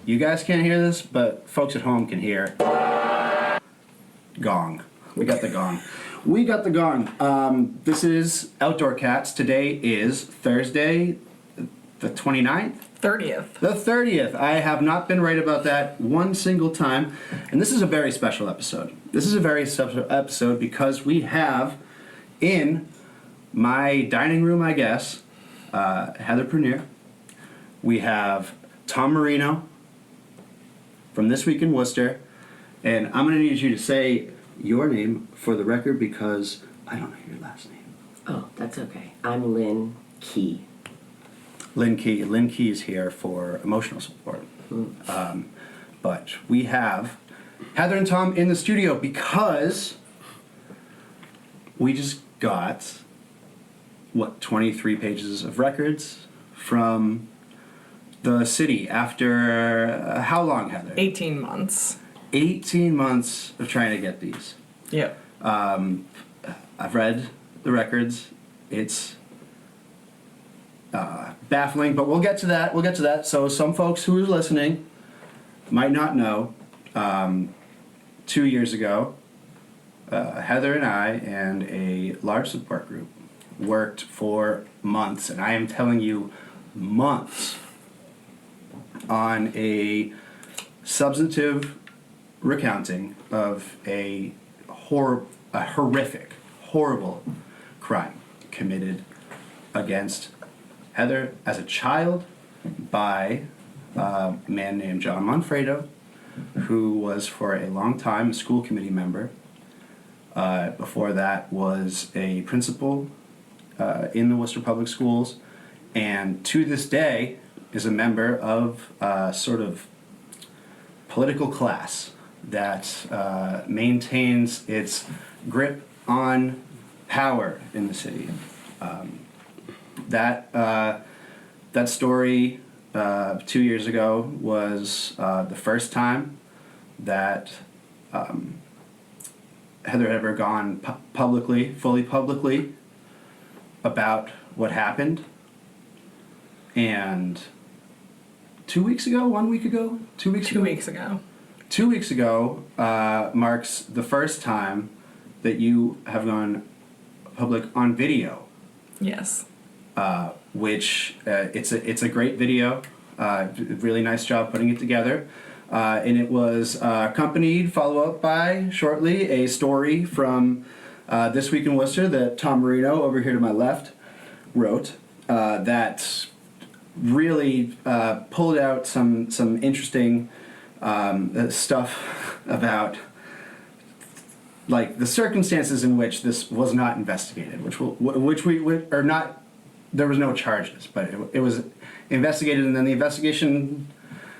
You guys can't hear this, but folks at home can hear. Gong. We got the gong. We got the gong. This is Outdoor Cats. Today is Thursday, the 29th? 30th. The 30th. I have not been right about that one single time. And this is a very special episode. This is a very special episode because we have in my dining room, I guess, Heather Prunier. We have Tom Marino from This Week in Worcester. And I'm going to need you to say your name for the record because I don't know your last name. Oh, that's okay. I'm Lynn Kee. Lynn Kee. Lynn Kee is here for emotional support. But we have Heather and Tom in the studio because we just got, 23 pages of records from the city after how long, Heather? 18 months. 18 months of trying to get these. Yep. I've read the records. It's baffling, but we'll get to that. So some folks who are listening might not know, 2 years ago, Heather and I and a large support group worked for months, and I am telling you, months, on a substantive recounting of a horrific, horrible crime committed against Heather as a child by a man named John Monfredo, who was for a long time a school committee member. Before that was a principal in the Worcester Public Schools, and to this day is a member of sort of political class that maintains its grip on power in the city. That story 2 years ago was the first time that Heather had ever gone fully publicly about what happened. And 2 weeks ago, 1 week ago, 2 weeks ago? 2 weeks ago. 2 weeks ago marks the first time that you have gone public on video. Yes. Which it's a great video. Really nice job putting it together. And it was accompanied, followed up by, shortly, a story from This Week in Worcester that Tom Marino, over here to my left, wrote that really pulled out some interesting stuff about like the circumstances in which this was not investigated, which we are not. There was no charges, but it was investigated, and then the investigation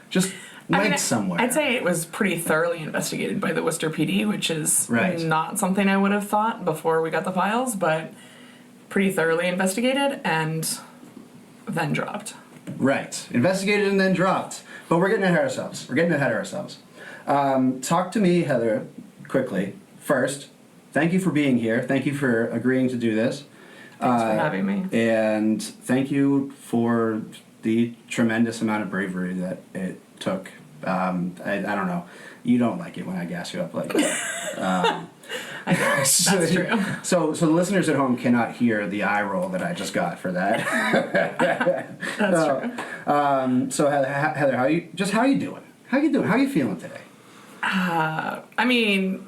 just went somewhere. I'd say it was pretty thoroughly investigated by the Worcester PD, which is right. Not something I would have thought before we got the files, but pretty thoroughly investigated and then dropped. Right. Investigated and then dropped. But we're getting ahead of ourselves. Talk to me, Heather, quickly. First, thank you for being here. Thank you for agreeing to do this. Thanks for having me. And thank you for the tremendous amount of bravery that it took. I don't know. You don't like it when I gas you up like that. I know. That's true. So the listeners at home cannot hear the eye roll that I just got for that. That's true. So Heather, how you doing? How are you feeling today? I mean,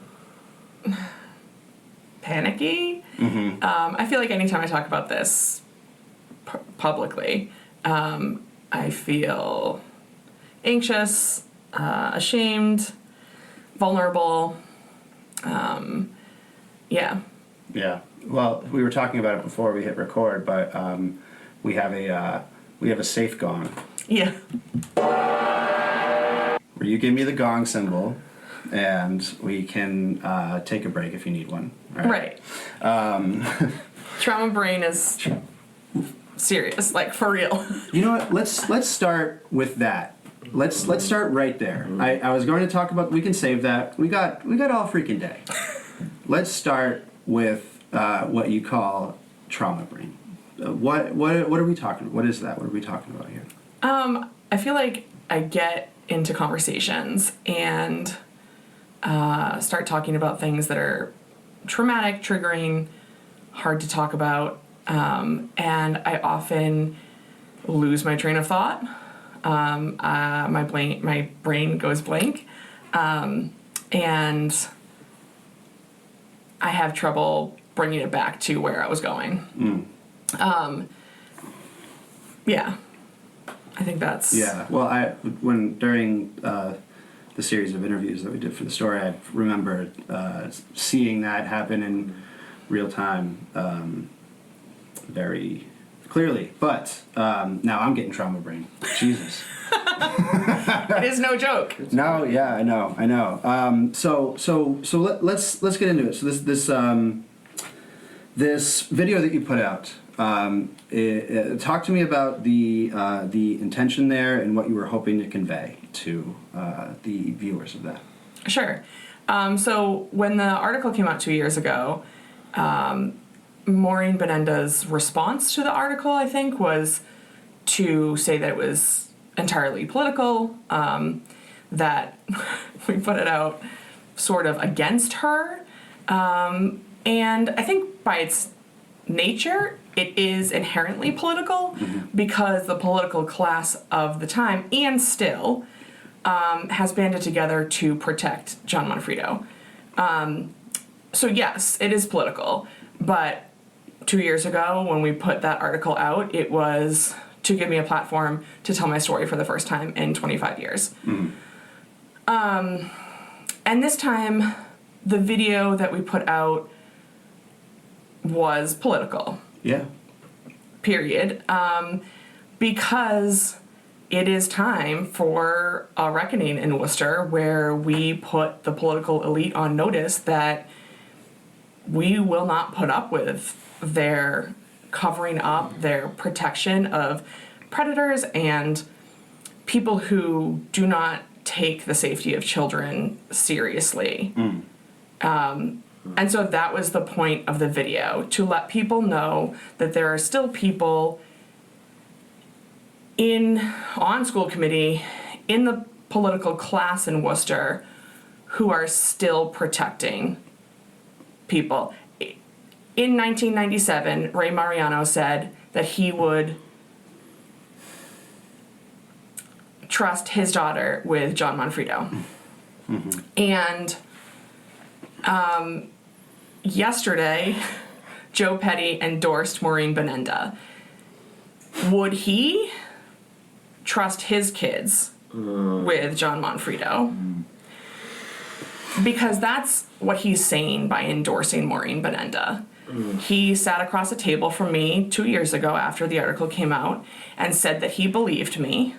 panicky. Mm-hmm. I feel like anytime I talk about this publicly, I feel anxious, ashamed, vulnerable. Yeah. Yeah. Well, we were talking about it before we hit record, but we have a safe gong. Yeah. Where you give me the gong symbol, and we can take a break if you need one. Right. Trauma brain is serious, like for real. You know what? Let's start with that. Let's start right there. I was going to talk about. We can save that. We got all freaking day. Let's start with what you call trauma brain. What are we talking? What is that? What are we talking about here? I feel like I get into conversations and start talking about things that are traumatic, triggering, hard to talk about, and I often lose my train of thought. My brain goes blank, and I have trouble bringing it back to where I was going. Yeah, I think that's... Yeah, well, during the series of interviews that we did for the story, I remember seeing that happen in real time very clearly. But now I'm getting trauma brain. Jesus. It is no joke. No, yeah, I know. So let's get into it. So this video that you put out, talk to me about the intention there and what you were hoping to convey to the viewers of that. Sure. So when the article came out 2 years ago, Maureen Benenda's response to the article, I think, was to say that it was entirely political, that we put it out sort of against her. And I think by its nature, it is inherently political because the political class of the time, and still, has banded together to protect John Monfredo. So yes, it is political, but 2 years ago when we put that article out, it was to give me a platform to tell my story for the first time in 25 years. And this time, the video that we put out was political. Yeah. Period. Because it is time for a reckoning in Worcester where we put the political elite on notice that we will not put up with their covering up, their protection of predators and people who do not take the safety of children seriously. And so that was the point of the video, to let people know that there are still people on school committee, in the political class in Worcester, who are still protecting people. In 1997, Ray Mariano said that he would trust his daughter with John Monfredo. And yesterday, Joe Petty endorsed Maureen Benenda. Would he trust his kids with John Monfredo? Because that's what he's saying by endorsing Maureen Benenda. He sat across a table from me 2 years ago after the article came out and said that he believed me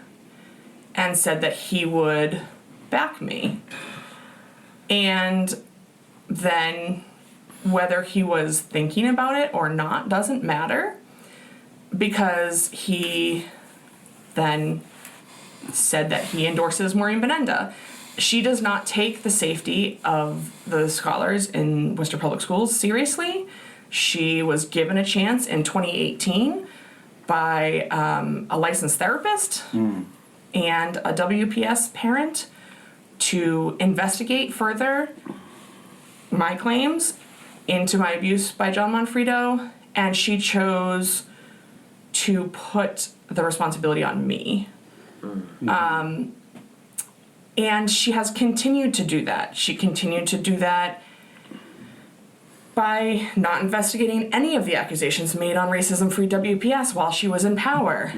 and said that he would back me. And then whether he was thinking about it or not doesn't matter, because he then said that he endorses Maureen Benenda. She does not take the safety of the scholars in Worcester Public Schools seriously. She was given a chance in 2018 by a licensed therapist and a WPS parent to investigate further my claims into my abuse by John Monfredo, and she chose to put the responsibility on me. And she has continued to do that. She continued to do that by not investigating any of the accusations made on racism-free WPS while she was in power.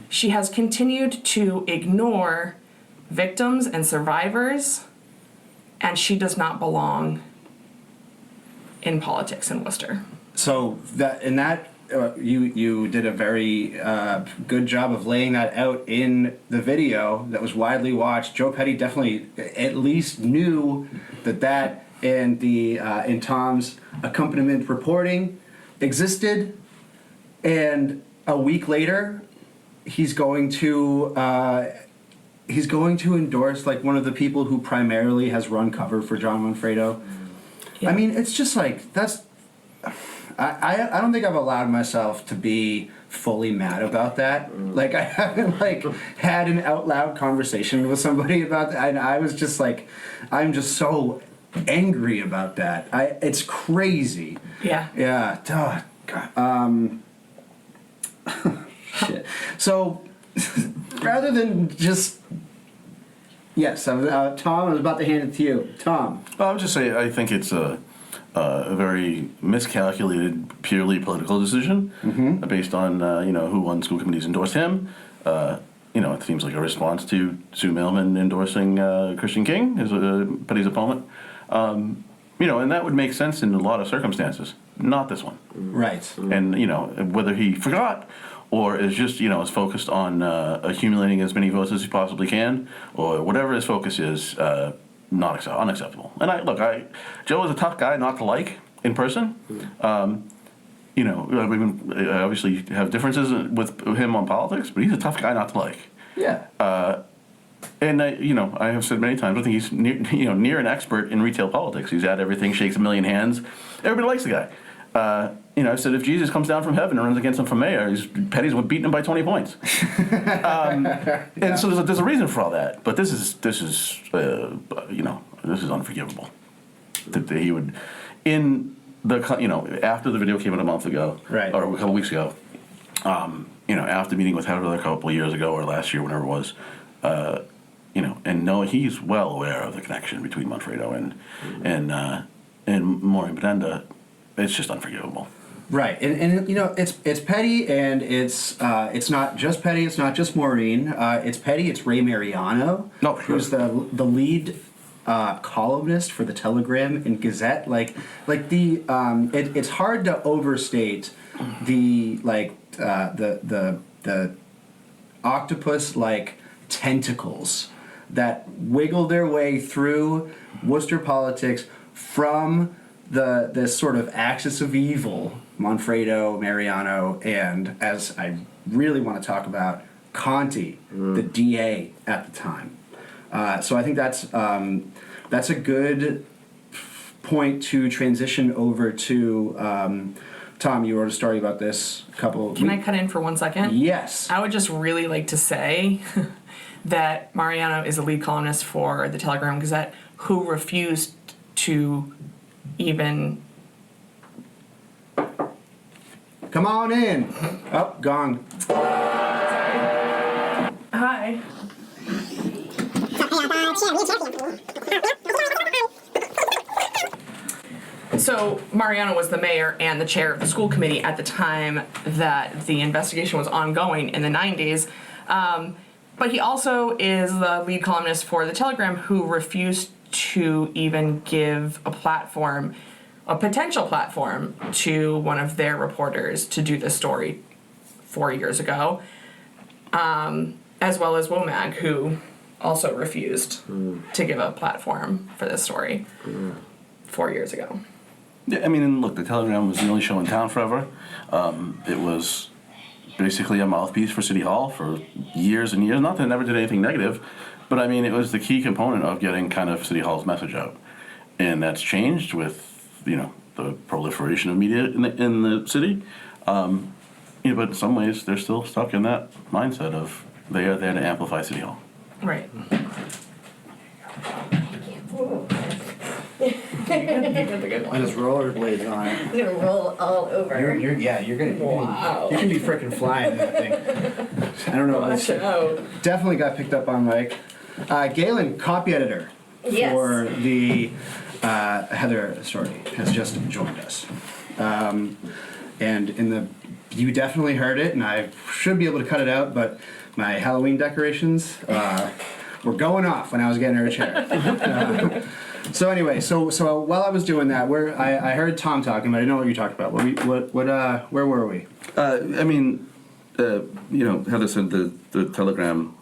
She has continued to ignore victims and survivors, and she does not belong in politics in Worcester. So you did a very good job of laying that out in the video that was widely watched. Joe Petty definitely at least knew that and the in Tom's accompaniment reporting existed, and a week later he's going to endorse like one of the people who primarily has run cover for John Monfredo. I mean, it's just like, that's... I don't think I've allowed myself to be fully mad about that. Like I haven't like had an out loud conversation with somebody about that, and I was just like, I'm just so angry about that. It's crazy. Yeah. Yeah. Oh, God. Shit. So rather than just Tom, I was about to hand it to you. Tom. Well, I would just say I think it's a very miscalculated, purely political decision based on who won school committees endorsed him. It seems like a response to Sue Mailman endorsing Christian King as Petty's opponent. And that would make sense in a lot of circumstances. Not this one. Right. And whether he forgot or is just is focused on accumulating as many votes as he possibly can, or whatever his focus is, unacceptable. And Joe is a tough guy not to like in person. We obviously have differences with him on politics, but he's a tough guy not to like. Yeah. And I have said many times, I think he's near an expert in retail politics. He's at everything, shakes a million hands. Everybody likes the guy. I said if Jesus comes down from heaven and runs against him for mayor, Petty's beating him by 20 points. And so there's a reason for all that. But this is unforgivable. That he would, after the video came out a month ago, right, or a couple weeks ago, after meeting with Heather a couple of years ago or last year, whenever it was, he's well aware of the connection between Monfredo and Maureen Benenda. It's just unforgivable. Right, and it's Petty, and it's not just Petty. It's not just Maureen. It's Petty. It's Ray Mariano, who's the lead columnist for the Telegram and Gazette. It's hard to overstate the octopus-like tentacles that wiggle their way through Worcester politics from this sort of axis of evil, Monfredo, Mariano, and as I really want to talk about, Conte, the DA at the time. So I think that's a good point to transition over to Tom. You wrote a story about this a couple. Can I cut in for 1 second? Yes. I would just really like to say that Mariano is a lead columnist for the Telegram Gazette who refused to even... Come on in. Oh, gone. Hi. So Mariano was the mayor and the chair of the school committee at the time that the investigation was ongoing in the 90s. But he also is the lead columnist for the Telegram who refused to even give a potential platform to one of their reporters to do this story 4 years ago, as well as WOMAG, who also refused to give a platform for this story 4 years ago. Yeah, I mean, and look, the Telegram was the only show in town forever. It was basically a mouthpiece for City Hall for years and years. Not that it never did anything negative, but I mean, it was the key component of getting kind of City Hall's message out. And that's changed with, the proliferation of media in the city. But in some ways, they're still stuck in that mindset of they are there to amplify City Hall. Right. And his rollerblades on it. I'm gonna roll all over. You're Wow. You can be frickin' flying that thing. I don't know. Watch out. Definitely got picked up on mic. Galen, copy editor Yes. for the Heather story, has just joined us. And you definitely heard it, and I should be able to cut it out, but my Halloween decorations were going off when I was getting her a chair. So anyway, so while I was doing that, I heard Tom talking, but I didn't know what you talked about. Where were we? Heather said the Telegram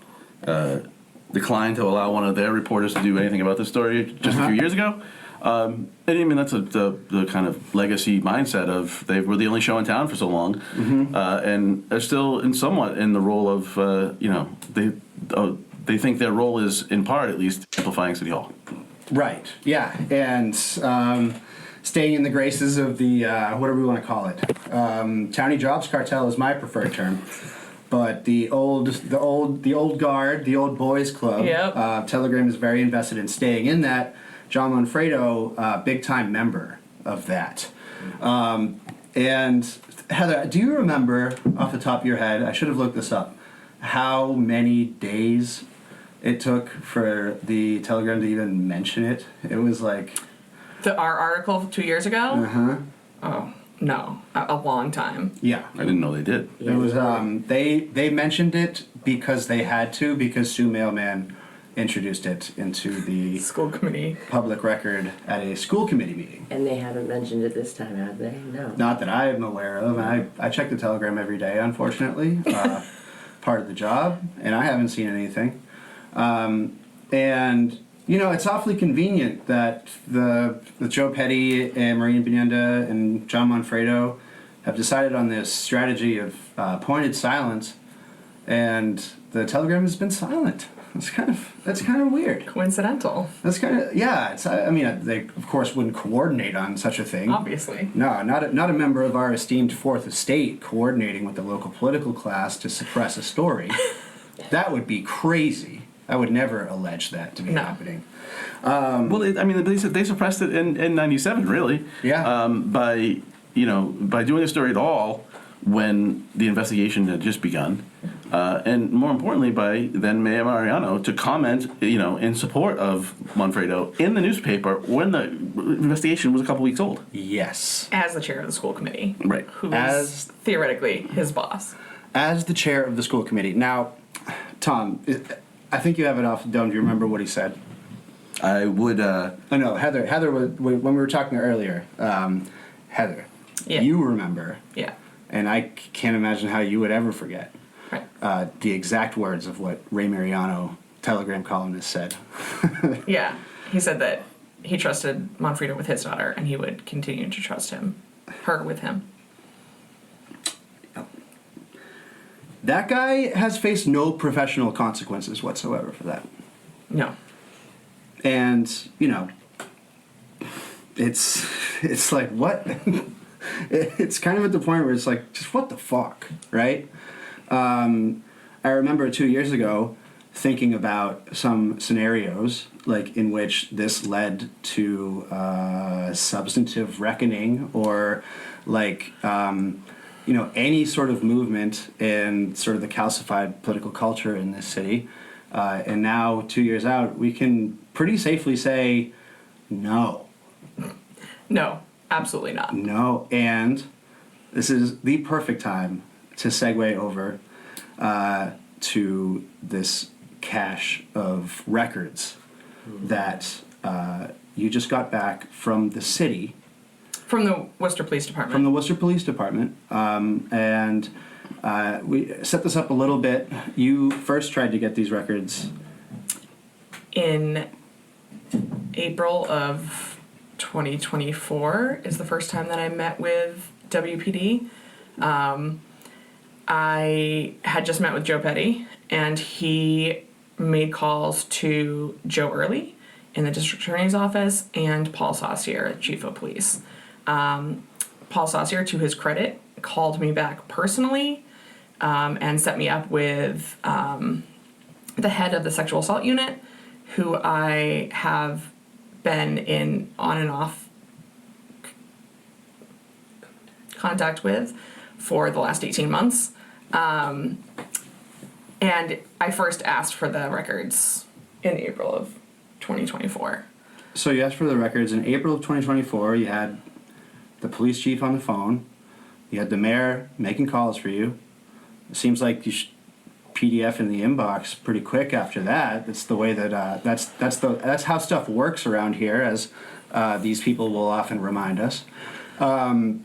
declined to allow one of their reporters to do anything about this story just a few years ago. And I mean, that's the kind of legacy mindset of they were the only show in town for so long, and are still somewhat in the role of, they think their role is, in part at least, amplifying City Hall. Right. Yeah. And staying in the graces of the what do we want to call it? Townie Jobs Cartel is my preferred term. But the old guard, the old boys club. Yep. Telegram is very invested in staying in that. John Monfredo, big time member of that. And Heather, do you remember off the top of your head? I should have looked this up. How many days it took for the Telegram to even mention it? It was like Our article 2 years ago? Oh, no. A long time. yeah. I didn't know they did. It was they mentioned it because they had to, because Sue Mailman introduced it into the School committee. public record at a school committee meeting. And they haven't mentioned it this time, have they? No. Not that I'm aware of. I check the Telegram every day, unfortunately, part of the job, and I haven't seen anything. And you know, it's awfully convenient that the Joe Petty and Marino Bonenda and John Monfredo have decided on this strategy of pointed silence, and the Telegram has been silent. That's kind of weird. Coincidental. That's kind of yeah. It's I mean they of course wouldn't coordinate on such a thing. Obviously. No, not a member of our esteemed Fourth Estate coordinating with the local political class to suppress a story. That would be crazy. I would never allege that to be happening. Well, they suppressed it in '97, really. Yeah. By doing the story at all when the investigation had just begun, and more importantly, by then Ray Mariano to comment, in support of Monfredo in the newspaper when the investigation was a couple weeks old. Yes. As the chair of the school committee. Right. Who is As- theoretically his boss. As the chair of the school committee. Now, Tom, I think you have it off the dome. Do you remember what he said? I would. Oh no, Heather. When we were talking earlier, Heather. Yeah. You remember. Yeah. And I can't imagine how you would ever forget Right. the exact words of what Ray Mariano, Telegram columnist, said. Yeah. He said that he trusted Monfredo with his daughter and he would continue to trust her with him. That guy has faced no professional consequences whatsoever for that. No. And, it's like, what? It's kind of at the point where it's like, just what the fuck, right? I remember 2 years ago thinking about some scenarios like in which this led to substantive reckoning or like any sort of movement in sort of the calcified political culture in this city. And now 2 years out, we can pretty safely say no. No. Absolutely not. No, and this is the perfect time to segue over to this cache of records that you just got back from the city. From the Worcester Police Department. From the Worcester Police Department. And we set this up a little bit. You first tried to get these records. In April of 2024 is the first time that I met with WPD. I had just met with Joe Petty, and he made calls to Joe Early in the district attorney's office and Paul Saucier, chief of police. Paul Saucier, to his credit, called me back personally and set me up with the head of the sexual assault unit, who I have been in on and off contact with for the last 18 months. And I first asked for the records in April of 2024. So you asked for the records in April of 2024. You had the police chief on the phone. You had the mayor making calls for you. It seems like you should PDF in the inbox pretty quick after that. That's the way that that's how stuff works around here, as these people will often remind us. But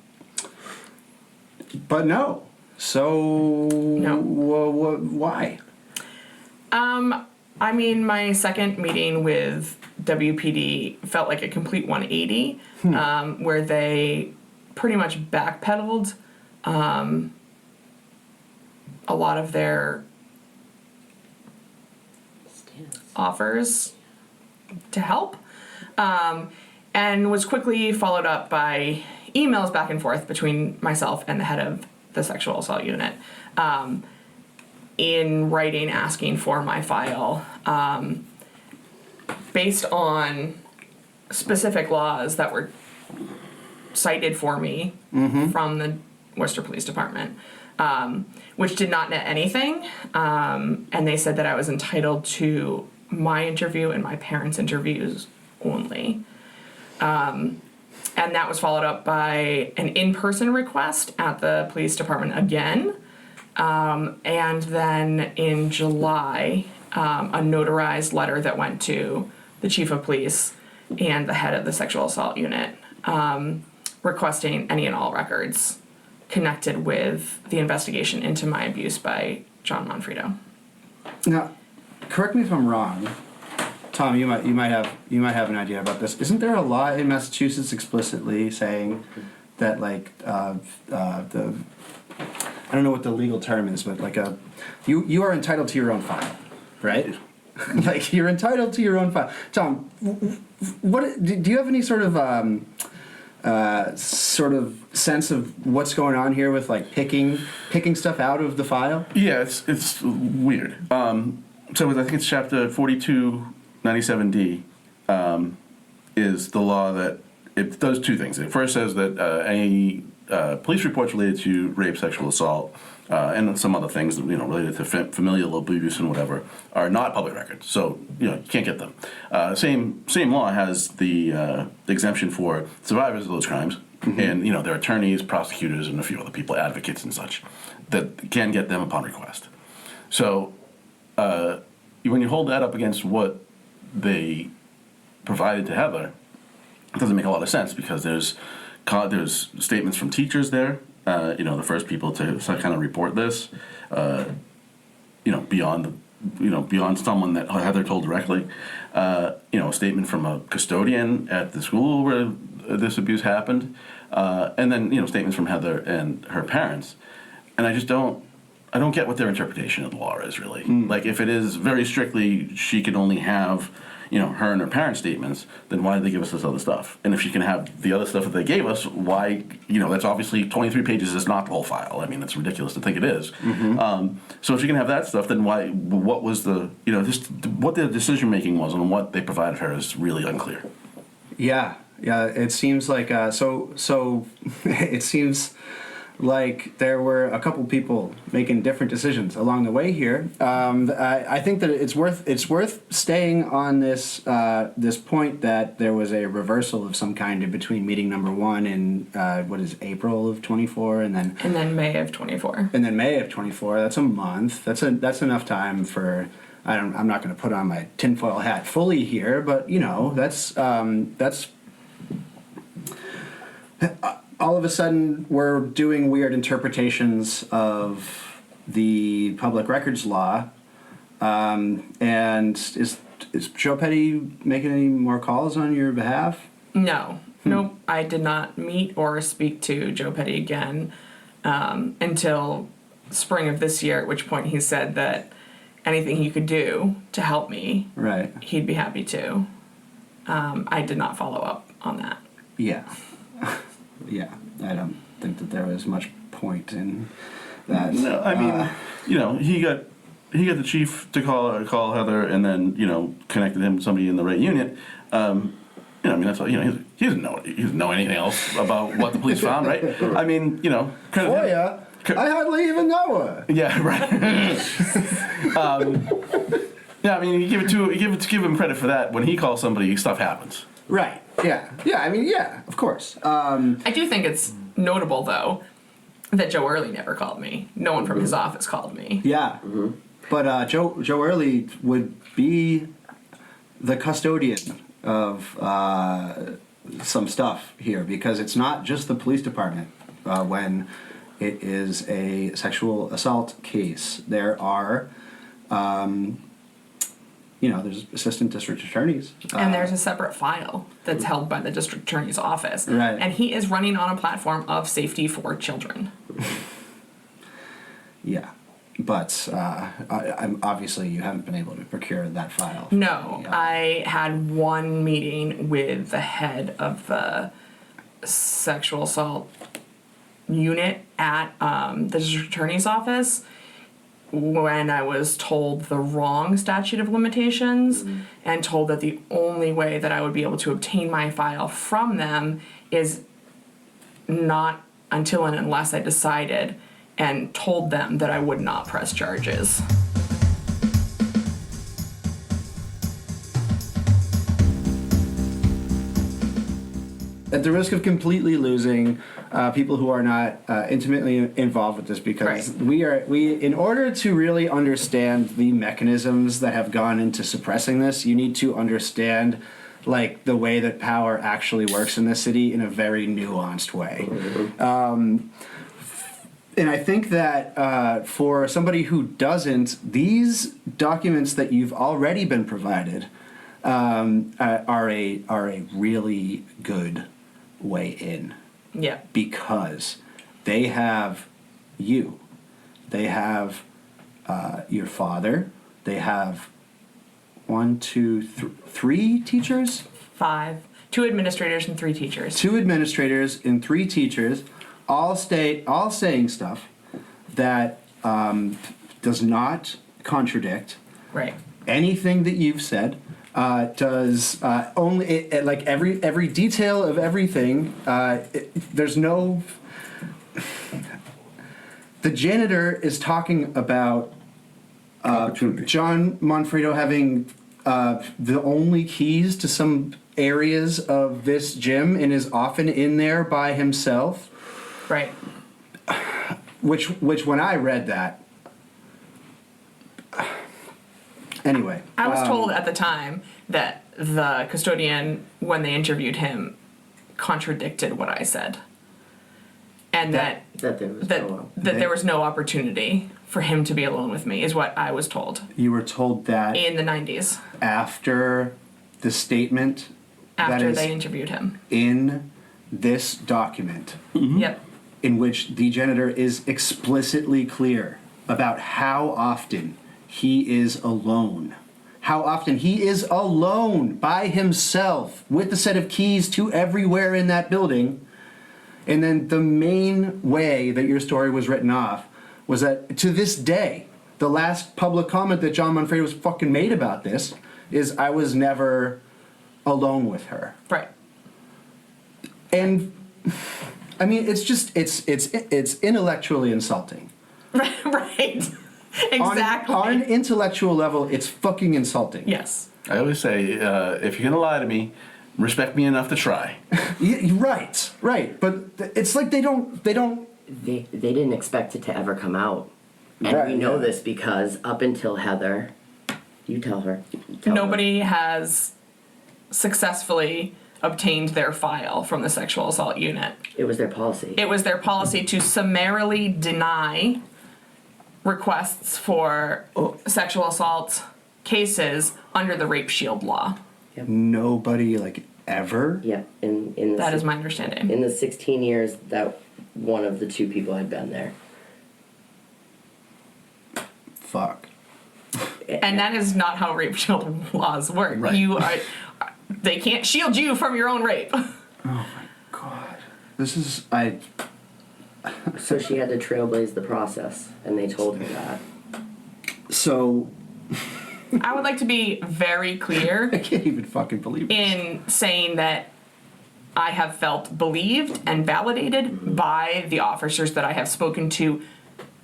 no. So No. Why? I mean, my second meeting with WPD felt like a complete 180, where they pretty much backpedaled a lot of their offers to help. and was quickly followed up by emails back and forth between myself and the head of the sexual assault unit, in writing asking for my file, based on specific laws that were cited for me from the Worcester Police Department, which did not net anything, and they said that I was entitled to my interview and my parents' interviews only. And that was followed up by an in-person request at the police department again. And then in July, a notarized letter that went to the chief of police and the head of the sexual assault unit, requesting any and all records connected with the investigation into my abuse by John Monfredo. Now, correct me if I'm wrong. Tom, you might have an idea about this. Isn't there a law in Massachusetts explicitly saying that, like, I don't know what the legal term is, but like you are entitled to your own file, right? Like, you're entitled to your own file. Tom, what do you have any sort of sense of what's going on here with, like, picking stuff out of the file? Yeah, it's weird. So I think it's chapter 4297D is the law that it does two things. It first says that any police reports related to rape, sexual assault, and some other things that, related to familial abuse and whatever are not public records. So you can't get them. Same law has the exemption for survivors of those crimes, and their attorneys, prosecutors, and a few other people, advocates and such, that can get them upon request. So when you hold that up against what they provided to Heather, it doesn't make a lot of sense, because there's statements from teachers there, the first people to kind of report this, beyond someone that Heather told directly, a statement from a custodian at the school where this abuse happened, and then statements from Heather and her parents, and I don't get what their interpretation of the law is, really. Like, if it is very strictly, she can only have, her and her parents' statements, then why did they give us this other stuff? And if she can have the other stuff that they gave us, why, that's obviously 23 pages is not the whole file. I mean, it's ridiculous to think it is. So if she can have that stuff, then what was what the decision-making was on what they provided her is really unclear. Yeah, it seems like, so it seems like there were a couple people making different decisions along the way here. I think that it's worth staying on this point that there was a reversal of some kind in between meeting number one in April of 24 and then May of 24. And then May of 24. That's a month. That's enough time for. I'm not going to put on my tinfoil hat fully here, but that's. All of a sudden, we're doing weird interpretations of the public records law, and is Joe Petty making any more calls on your behalf? No. Nope. I did not meet or speak to Joe Petty again until spring of this year, at which point he said that anything he could do to help me, right, he'd be happy to. I did not follow up on that. Yeah. Yeah, I don't think that there was much point in that. No, I mean, he got the chief to call Heather, and then connected him to somebody in the Ray unit. That's all. He doesn't know anything else about what the police found, right? I mean, Foya, I hardly even know her. Yeah, right. Yeah, I mean, you give him credit for that. When he calls somebody, stuff happens. Right. Yeah. Yeah. I mean, yeah. Of course. I do think it's notable, though, that Joe Early never called me. No one from his office called me. Yeah. But Joe Early would be the custodian of some stuff here, because it's not just the police department when it is a sexual assault case. There are. There's assistant district attorneys. And there's a separate file that's held by the district attorney's office. Right. And he is running on a platform of safety for children. Yeah. but I'm obviously you haven't been able to procure that file. No, Yeah. I had one meeting with the head of the sexual assault unit at the district attorney's office when I was told the wrong statute of limitations and told that the only way that I would be able to obtain my file from them is not until and unless I decided and told them that I would not press charges. At the risk of completely losing people who are not intimately involved with this, because Right. we in order to really understand the mechanisms that have gone into suppressing this, you need to understand like the way that power actually works in this city in a very nuanced way. And I think that for somebody who doesn't, these documents that you've already been provided are a really good way in, Yeah. because they have you, they have your father, they have three teachers, 5, 2 administrators and 3 teachers. 2 administrators and 3 teachers, all saying stuff that does not contradict Right. anything that you've said. Does only like every detail of everything. There's no. The janitor is talking about Opportunity. John Monfredo having the only keys to some areas of this gym and is often in there by himself. Right. Which when I read that. Anyway. I was told at the time that the custodian, when they interviewed him, contradicted what I said. And that That there was that, no. that there was no opportunity for him to be alone with me, is what I was told You were told that in the 90s after the statement that after is they interviewed him. in this document, Yep. in which the janitor is explicitly clear about how often he is alone. How often he is alone by himself with the set of keys to everywhere in that building. And then the main way that your story was written off was that to this day, the last public comment that John Monfredo was fucking made about this is, I was never alone with her. Right. And I mean, it's just it's intellectually insulting. Right. Exactly. On an intellectual level, it's fucking insulting. Yes. I always say, if you're gonna lie to me, respect me enough to try. Right. But it's like they don't. They didn't expect it to ever come out. And Right, we know yeah. this because up until Heather, you tell her. Nobody has successfully obtained their file from the sexual assault unit. It was their policy. It was their policy to summarily deny requests for sexual assault cases under the rape shield law. Nobody like ever. Yeah, in the That is my understanding. in the 16 years that one of the 2 people had been there. Fuck. And that is not how rape shield laws work. Right. They can't shield you from your own rape. God. This is So she had to trailblaze the process, and they told her that. so. I would like to be very clear I can't even fucking believe it. in saying that I have felt believed and validated by the officers that I have spoken to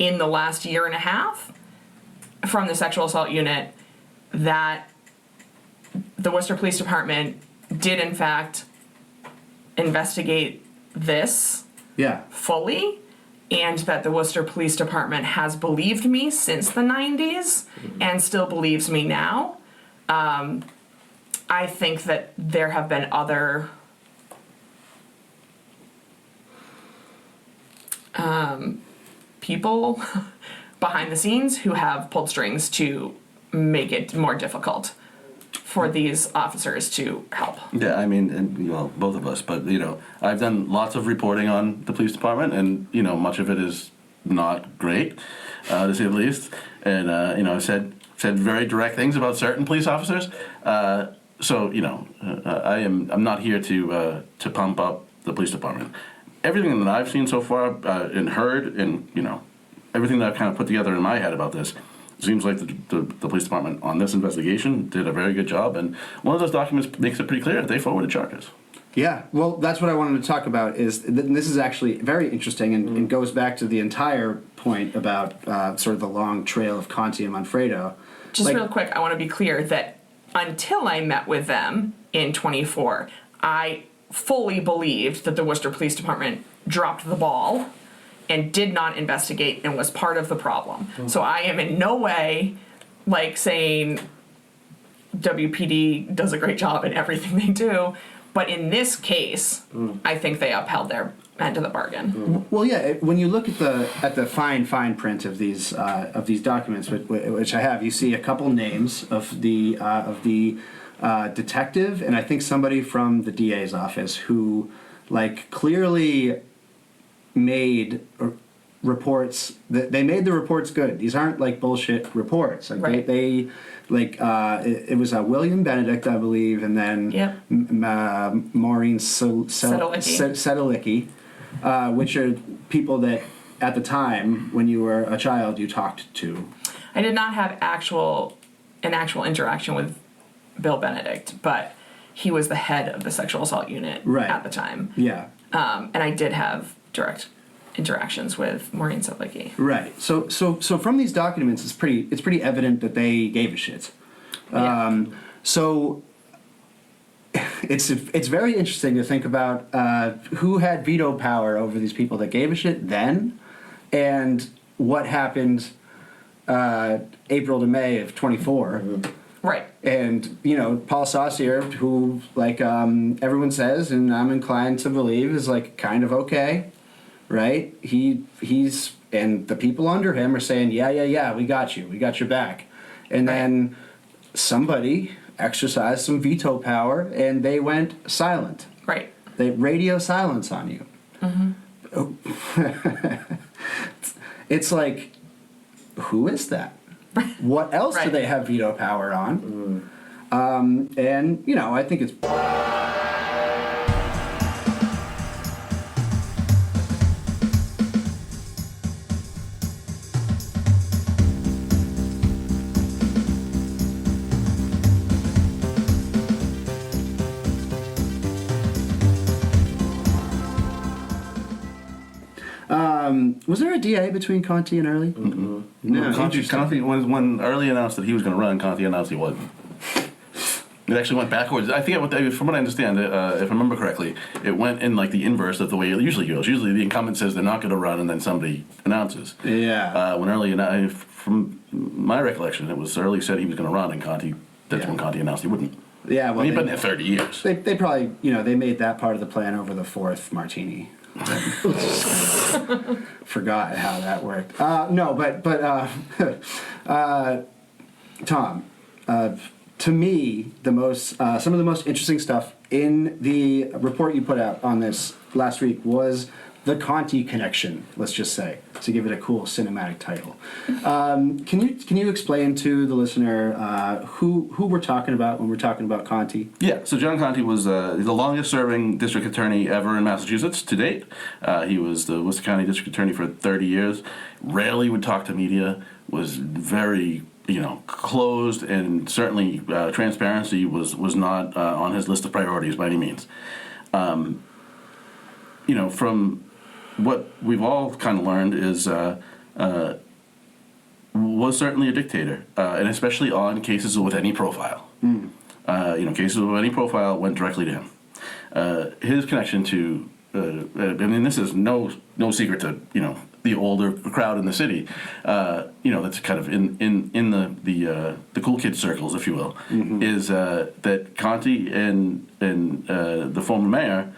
in the last year and a half from the sexual assault unit that the Worcester Police Department did in fact investigate this Yeah. fully, and that the Worcester Police Department has believed me since the 90s and still believes me now. I think that there have been other people behind the scenes who have pulled strings to make it more difficult for these officers to help. Yeah, I mean, and well, both of us, but I've done lots of reporting on the police department, and much of it is not great, to say the least. And said very direct things about certain police officers. I'm not here to pump up the police department. Everything that I've seen so far and heard, and everything that I've kind of put together in my head about this, seems like the police department on this investigation did a very good job. And one of those documents makes it pretty clear that they forwarded charges. Yeah, well, that's what I wanted to talk about. This is actually very interesting and goes back to the entire point about sort of the long trail of Conte and Monfredo. Just real quick, I want to be clear that until I met with them in 24, I fully believed that the Worcester Police Department dropped the ball and did not investigate and was part of the problem. So I am in no way saying WPD does a great job in everything they do, but in this case, I think they upheld their end of the bargain. Well, yeah. When you look at the fine print of these documents, which I have, you see a couple names of the detective, and I think somebody from the DA's office who clearly made reports. They made the reports good. These aren't bullshit reports. Right. It was William Benedict, I believe, and then Maureen Sedelicki, which are people that at the time when you were a child you talked to. I did not have an actual interaction with Bill Benedict, but he was the head of the sexual assault unit at the time. Yeah. And I did have direct interactions with Maureen Sedelicki. Right. So from these documents, it's pretty evident that they gave a shit. So it's very interesting to think about who had veto power over these people that gave a shit then, and what happened April to May of 24. Right. And Paul Saucier, who everyone says, and I'm inclined to believe, is kind of okay. Right? He's and the people under him are saying, yeah, we got your back. And then somebody exercised some veto power and they went silent. Right. They radio silence on you. It's who is that? What else do they have veto power on? And I think it's was there a DA between Conte and Early? No, Conte, when Early announced that he was going to run, Conte announced he wasn't. It actually went backwards. I think, from what I understand, if I remember correctly, it went in the inverse of the way it usually goes. Usually the incumbent says they're not going to run, and then somebody announces. Yeah. When Early, from my recollection, it was Early said he was going to run, and that's when Conte announced he wouldn't. Yeah, well, he'd been there 30 years. They probably, they made that part of the plan over the fourth martini. Forgot how that worked. No, but Tom, to me, some of the most interesting stuff in the report you put out on this last week was the Conte connection. Let's just say, to give it a cool cinematic title. Can you explain to the listener who we're talking about when we're talking about Conte? Yeah, so John Conte was the longest-serving district attorney ever in Massachusetts to date. He was the Worcester County District Attorney for 30 years. Rarely would talk to media. Was very closed, and certainly transparency was not on his list of priorities by any means. From what we've all kind of learned is was certainly a dictator, and especially on cases with any profile. Cases with any profile went directly to him. His connection to, this is no secret to the older crowd in the city. That's kind of in the cool kid circles, if you will, is that Conte and the former mayor.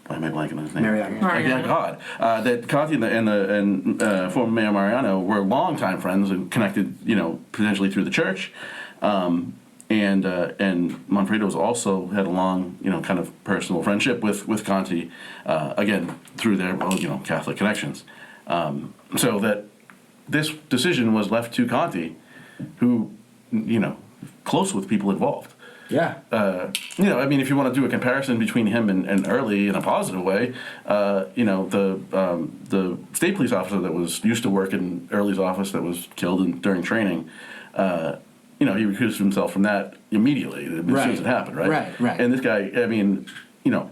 Why am I blanking on his name? Mariano. Yeah, God. That Conte and former Mayor Mariano were longtime friends and connected, potentially through the church. and Monfredo's also had a long, kind of personal friendship with Conte, again through their Catholic connections, so that this decision was left to Conte, who close with people involved. Yeah. I mean, if you want to do a comparison between him and Early in a positive way, the state police officer that was used to work in Early's office that was killed during training, he recused himself from that immediately as soon as it happened, right? Right. And this guy, I mean,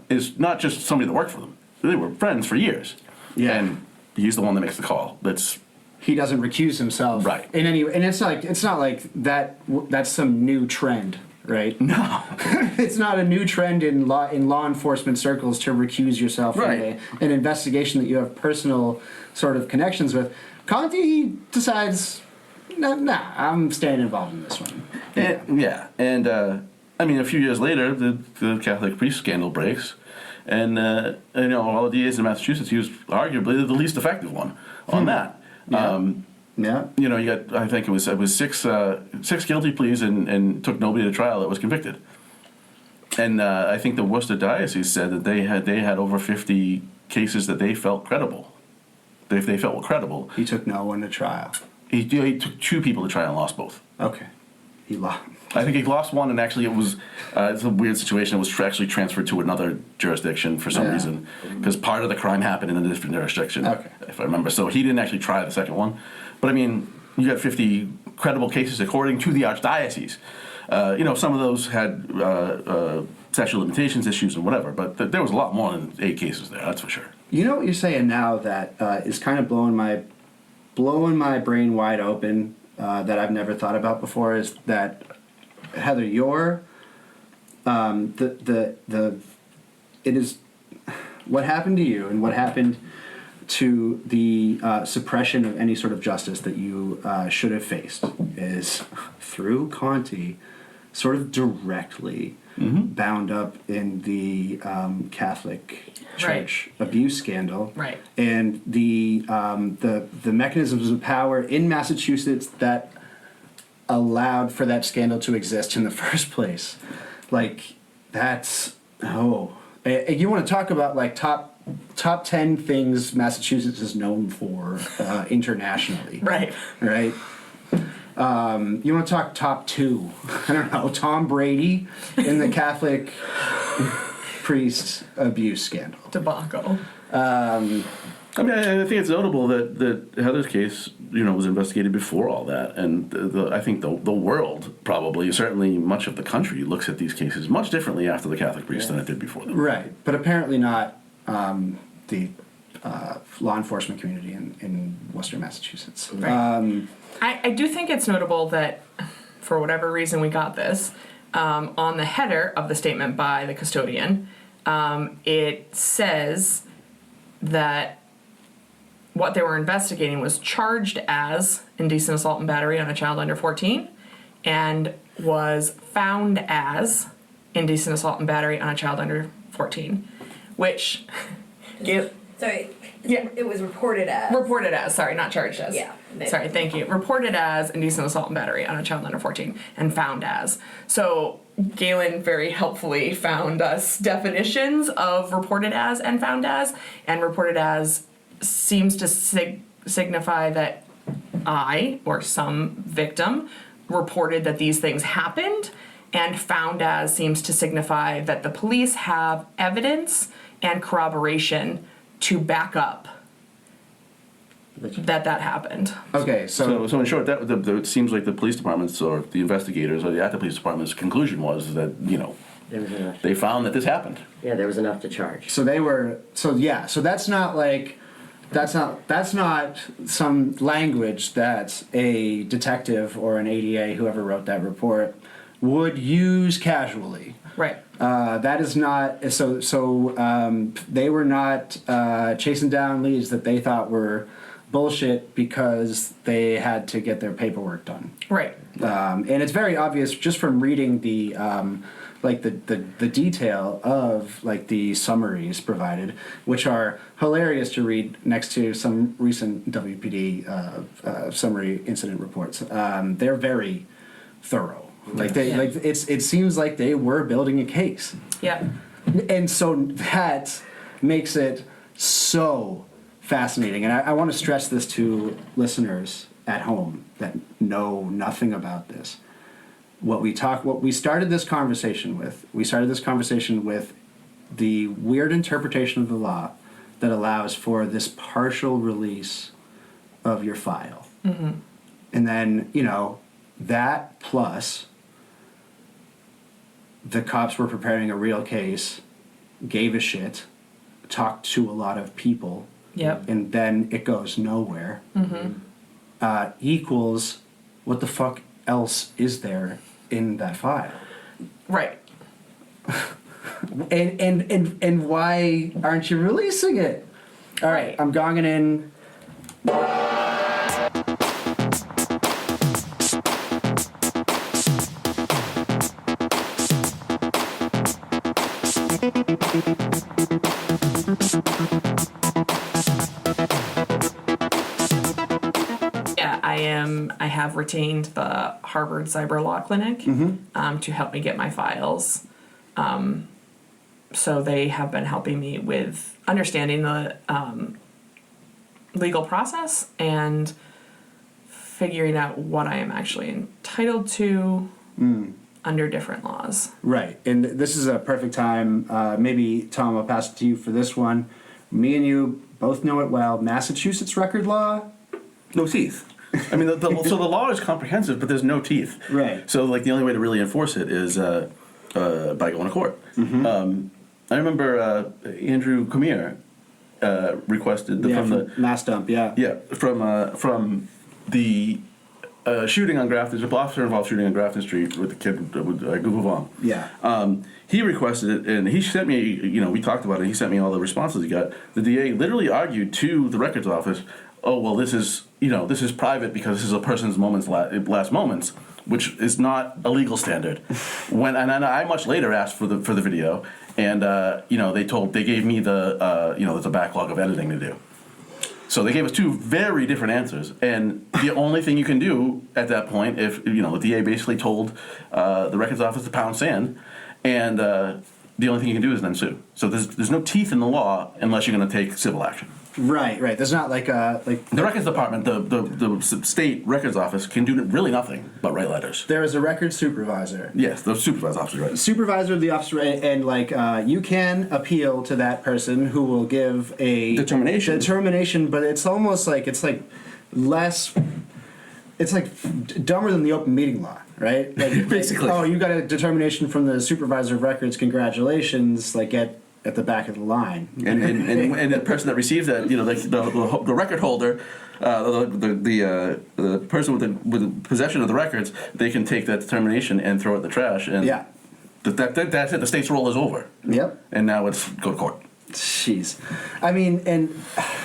is not just somebody that worked for them. They were friends for years. Yeah. And he's the one that makes the call. He doesn't recuse himself. Right. In any, and it's not like that. That's some new trend, right? No. It's not a new trend in law enforcement circles to recuse yourself from Right. an investigation that you have personal sort of connections with. Conte, he decides, nah, I'm staying involved in this one. And I mean, a few years later, the Catholic priest scandal breaks, and all the DAs in Massachusetts, he was arguably the least effective one on that. Yeah. You got, I think it was six guilty pleas and took nobody to trial that was convicted. And I think the Worcester diocese said that they had over 50 cases that they felt credible. They felt were credible. He took no one to trial. He took 2 people to trial and lost both. Okay. He lost. I think he lost one, and actually it's a weird situation. It was actually transferred to another jurisdiction for some reason, because part of the crime happened in a different jurisdiction, if I remember. So he didn't actually try the second one. But I mean, you got 50 credible cases according to the archdiocese. Some of those had statute of limitations issues and whatever, but there was a lot more than 8 cases there, that's for sure. You know what you're saying now that is kind of blowing my brain wide open, that I've never thought about before, is that, Heather, it is what happened to you and what happened to the suppression of any sort of justice that you should have faced is through Conte, sort of directly bound up in the Catholic Church abuse scandal, Right. and the mechanisms of power in Massachusetts that allowed for that scandal to exist in the first place. Like, that's you want to talk about like top 10 things Massachusetts is known for internationally. Right. Right. You want to talk top 2? I don't know. Tom Brady in the Catholic priest abuse scandal. Debacle. I mean, I think it's notable that Heather's case, was investigated before all that, and I think the world probably, certainly much of the country, looks at these cases much differently after the Catholic priest than it did before them. Right, but apparently not the law enforcement community in Worcester, Massachusetts. Right. I do think it's notable that, for whatever reason we got this, on the header of the statement by the custodian, it says that what they were investigating was charged as indecent assault and battery on a child under 14 and was found as indecent assault and battery on a child under 14, which Sorry. Yeah. It was reported as. reported as, sorry, not charged as. Yeah. Sorry, thank you. Reported as indecent assault and battery on a child under 14 and found as. So Galen very helpfully found us definitions of reported as and found as, and reported as seems to signify that I, or some victim, reported that these things happened, and found as seems to signify that the police have evidence and corroboration to back up that happened. Okay, So in short, that it seems like the police departments or the investigators or the police department's conclusion was that There was enough. they found that this happened. Yeah, there was enough to charge. so that's not like that's not some language that a detective or an ADA, whoever wrote that report, would use casually. Right. That is not so. They were not chasing down leads that they thought were bullshit because they had to get their paperwork done. Right. And it's very obvious just from reading the the detail of like the summaries provided, which are hilarious to read next to some recent WPD summary incident reports. They're very thorough. Like it seems like they were building a case. Yeah. And so that makes it so fascinating. And I want to stress this to listeners at home that know nothing about this. What we started this conversation with the weird interpretation of the law that allows for this partial release of your file. Mm-hmm. And then, that plus the cops were preparing a real case, gave a shit, talked to a lot of people, Yep. and then it goes nowhere, equals what the fuck else is there in that file? Right. And why aren't you releasing it? All right, I'm gonging in. Yeah, I have retained the Harvard Cyber Law Clinic to help me get my files. So they have been helping me with understanding the legal process and figuring out what I am actually entitled to under different laws. Right, and this is a perfect time. Maybe, Tom, I'll pass it to you for this one. Me and you both know it well. Massachusetts record law? No teeth. I mean, so the law is comprehensive, but there's no teeth. Right. So, like, the only way to really enforce it is by going to court. Mm-hmm. I remember Andrew Prunier requested from the mass dump. Yeah. From the shooting on Grafton, the officer-involved shooting on Grafton Street with the kid with Google Vong. Yeah. He requested it, and he sent me. We talked about it. He sent me all the responses he got. The DA literally argued to the records office, "Oh, well, this is private because this is a person's last moments," which is not a legal standard. And I much later asked for the video, and they gave me there's a backlog of editing to do. So they gave us two very different answers, and the only thing you can do at that point, if the DA basically told the records office to pound sand, and the only thing you can do is then sue. So there's no teeth in the law unless you're going to take civil action. Right. There's not like the records department, the state records office can do really nothing but write letters. There is a record supervisor. Yes, the supervisor officer, right? Supervisor of the officer, and you can appeal to that person who will give a determination, but it's almost like it's dumber than the open meeting law, right? Basically. Oh, you got a determination from the supervisor of records. Congratulations! Get at the back of the line. And the person that receives that, the record holder, the person with possession of the records, they can take that determination and throw it in the trash. And yeah. That's it. The state's role is over. Yep. And now it's go to court. Jeez. I mean, and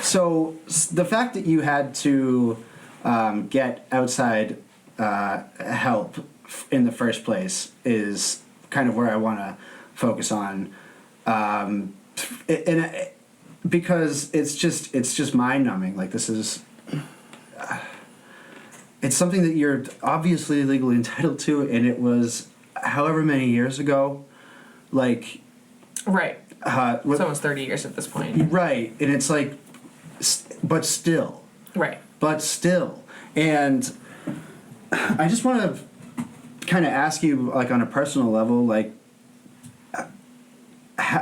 so the fact that you had to get outside help in the first place is kind of where I want to focus on. Because it's just mind-numbing. Like, this is it's something that you're obviously legally entitled to, and it was however many years ago, like, right. It's almost 30 years at this point. Right, and it's like, but still. Right. But still, and I just want to kind of ask you, like, on a personal level, like,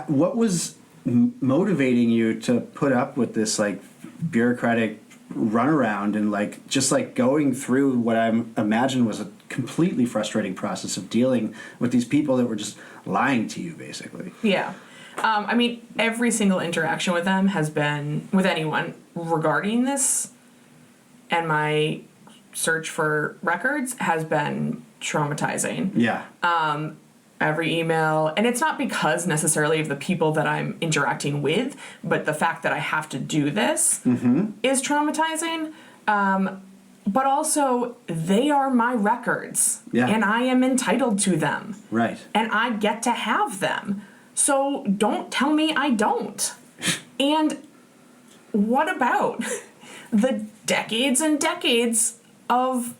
what was motivating you to put up with this, like, bureaucratic runaround and, like, just, like, going through what I imagine was a completely frustrating process of dealing with these people that were just lying to you, basically? Yeah. I mean, every single interaction with them has been, with anyone regarding this, and my search for records has been traumatizing. Yeah. Every email, and it's not because necessarily of the people that I'm interacting with, but the fact that I have to do this is traumatizing. But also, they are my records, and I am entitled to them. Right. And I get to have them. So don't tell me I don't. And what about the decades and decades of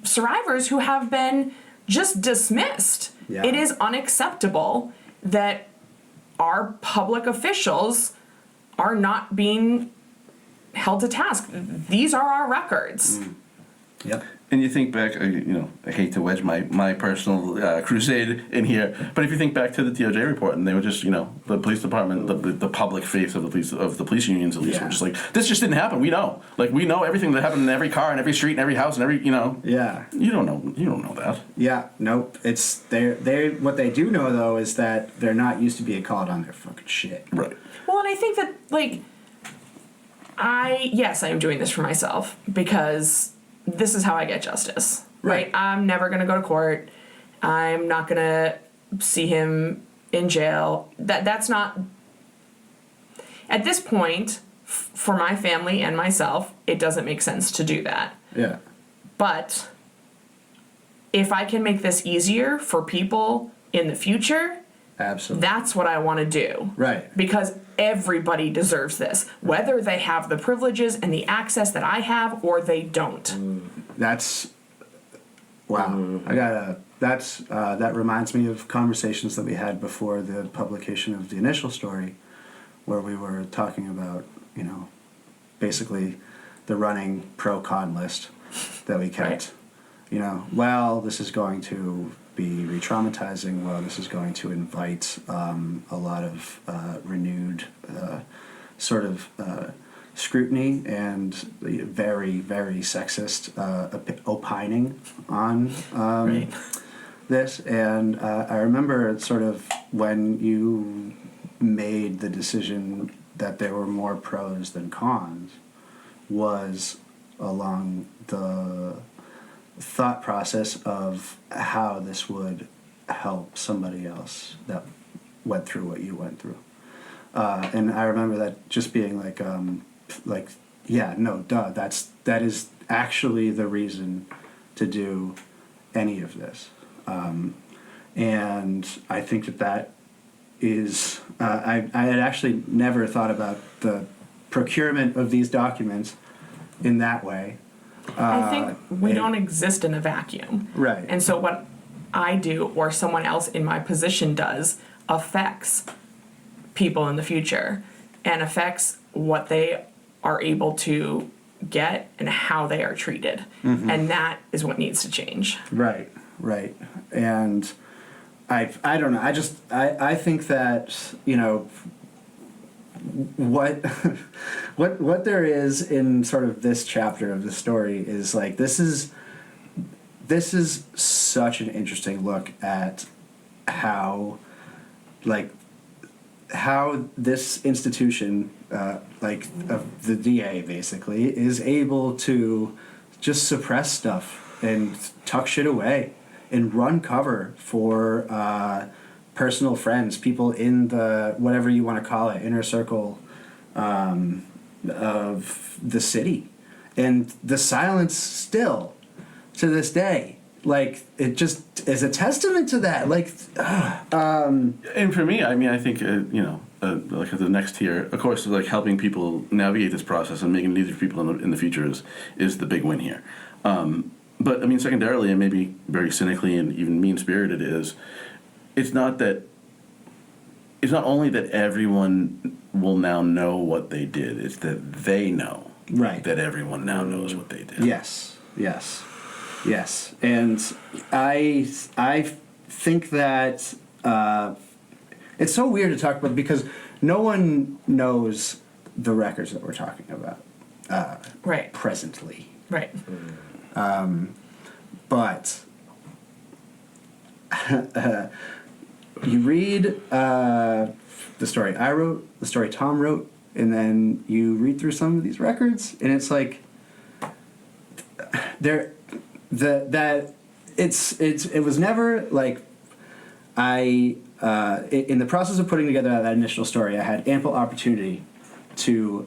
survivors who have been just dismissed. Yeah. It is unacceptable that our public officials are not being held to task. These are our records. Yep. And you think back, I hate to wedge my personal crusade in here, but if you think back to the DOJ report, and they were just, the police department, the public face of the police unions at least, Yeah. were just like, this just didn't happen. We know, we know everything that happened in every car, and every street, and every house, and every, Yeah. You don't know that. Yeah. Nope. It's they. What they do know though is that they're not used to being called on their fucking shit. Right. Well, and I think that, I am doing this for myself because this is how I get justice. Right? I'm never going to go to court. I'm not going to see him in jail. That's not... At this point, for my family and myself, it doesn't make sense to do that. Yeah. But if I can make this easier for people in the future, Absolutely. that's what I want to do. Right. Because everybody deserves this, whether they have the privileges and the access that I have or they don't. That's wow. That reminds me of conversations that we had before the publication of the initial story, where we were talking about, basically the running pro-con list that we kept. Right. Well, this is going to be re-traumatizing. Well, this is going to invite a lot of renewed sort of scrutiny and very, very sexist opining on Right. this. And I remember sort of when you made the decision that there were more pros than cons was along the thought process of how this would help somebody else that went through what you went through. And I remember that just being that is actually the reason to do any of this. And I think that is, I had actually never thought about the procurement of these documents in that way. I think we don't exist in a vacuum. Right. And so what I do or someone else in my position does affects people in the future and affects what they are able to get and how they are treated. Mm-hmm. And that is what needs to change. Right. And I don't know. I think that, what there is in sort of this chapter of the story is this is such an interesting look at how this institution, of the DA basically, is able to just suppress stuff and tuck shit away and run cover for personal friends, people in the, whatever you want to call it, inner circle of the city. And the silence still, to this day, it just is a testament to that. And for me, I think, the next tier, of course, helping people navigate this process and making it easier for people in the future is the big win here. But secondarily, and maybe very cynically and even mean-spirited, it's not only that everyone will now know what they did, it's that they know that everyone now knows what they did. Yes. And I think that it's so weird to talk about because no one knows the records that we're talking about presently. Right. But you read the story I wrote, the story Tom wrote, and then you read through some of these records, and it's like it was never like in the process of putting together that initial story, I had ample opportunity to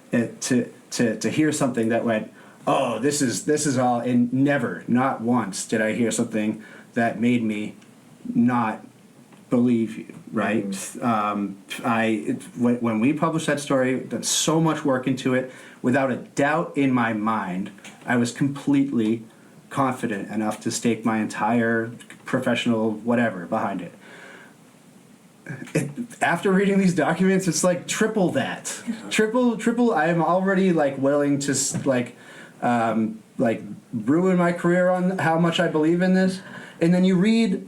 hear something that went, oh, this is all, and never, not once did I hear something that made me not believe you, right? When we published that story, done so much work into it, without a doubt in my mind, I was completely confident enough to stake my entire professional whatever behind it. After reading these documents, it's like triple that. Triple. I am already like willing to like ruin my career on how much I believe in this. And then you read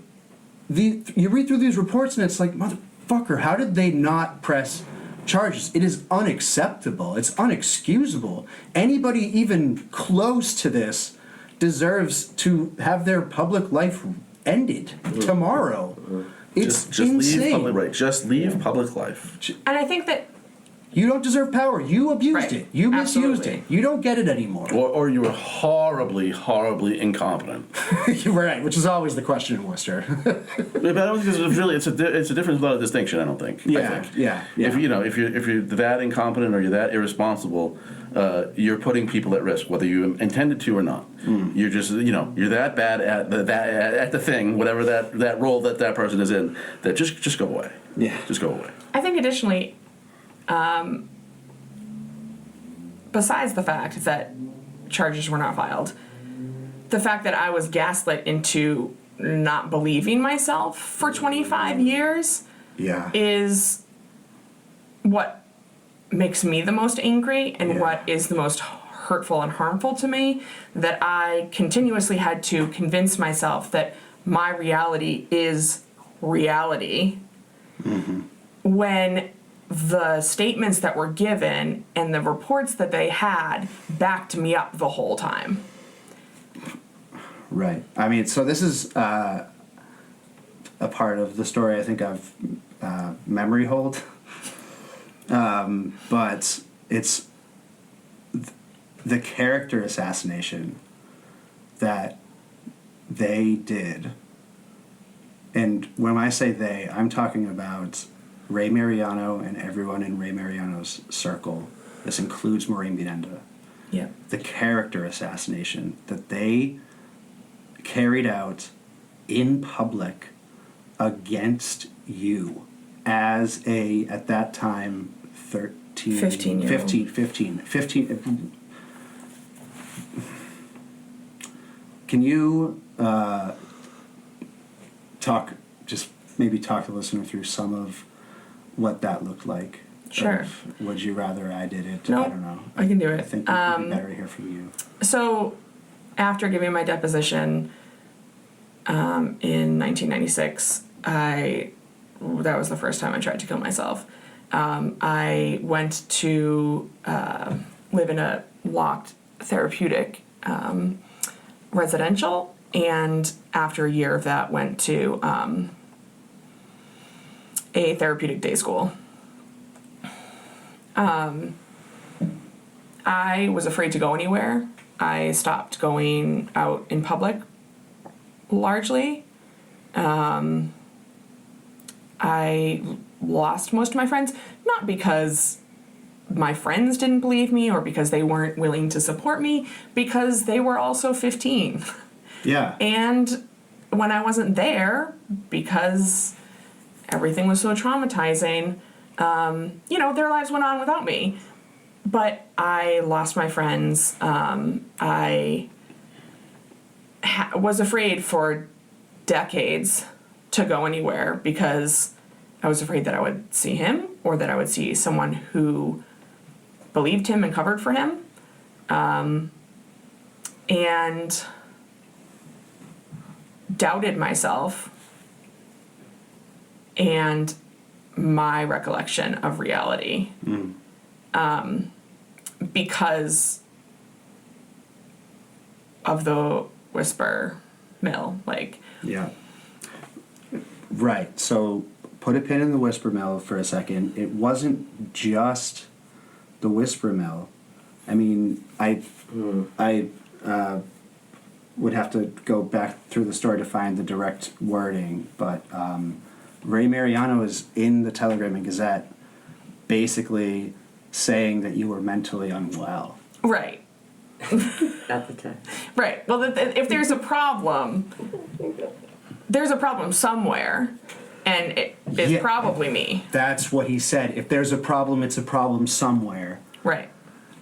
through these reports, and it's like, motherfucker, how did they not press charges? It is unacceptable. It's unexcusable. Anybody even close to this deserves to have their public life ended tomorrow. It's insane. Just leave public life. And I think that You don't deserve power. You abused Right. it. You misused Absolutely. it. You don't get it anymore. Or you were horribly, horribly incompetent. You're right, which is always the question in Worcester. But I don't think it's a difference without a distinction. I don't think. I think. yeah. If you're that incompetent or you're that irresponsible, you're putting people at risk, whether you intended to or not. You're just you're that bad at the thing, whatever that role that person is in, that just go away. Yeah. Just go away. I think additionally, besides the fact that charges were not filed, the fact that I was gaslit into not believing myself for 25 years Yeah. is what makes me the most angry and Yeah. what is the most hurtful and harmful to me, that I continuously had to convince myself that my reality is reality when the statements that were given and the reports that they had backed me up the whole time. Right. I mean, so this is a part of the story I think I've memory hold. But it's the character assassination that they did. And when I say they, I'm talking about Ray Mariano and everyone in Ray Mariano's circle. This includes Maureen Benenda. Yeah. The character assassination that they carried out in public against you as a, at that time, 15. Can you maybe talk the listener through some of what that looked like? Sure. Of, would you rather I did it? No, I don't know. I can do it. I think it would be better to hear from you. So, after giving my deposition in 1996, that was the first time I tried to kill myself. I went to live in a locked therapeutic residential, and after a year of that, went to a therapeutic day school. I was afraid to go anywhere. I stopped going out in public largely. I lost most of my friends, not because my friends didn't believe me or because they weren't willing to support me, because they were also 15. Yeah. And when I wasn't there, because everything was so traumatizing, their lives went on without me. But I lost my friends. I was afraid for decades to go anywhere because I was afraid that I would see him or that I would see someone who believed him and covered for him. And doubted myself and my recollection of reality. Because of the whisper mill, Yeah. Right. So put a pin in the whisper mill for a second. It wasn't just the whisper mill. I mean, I would have to go back through the story to find the direct wording, but Ray Mariano is in the Telegram and Gazette basically saying that you were mentally unwell. right. At the time. Right. Well, if there's a problem somewhere, and it's Yeah. probably me. That's what he said. If there's a problem, it's a problem somewhere. Right.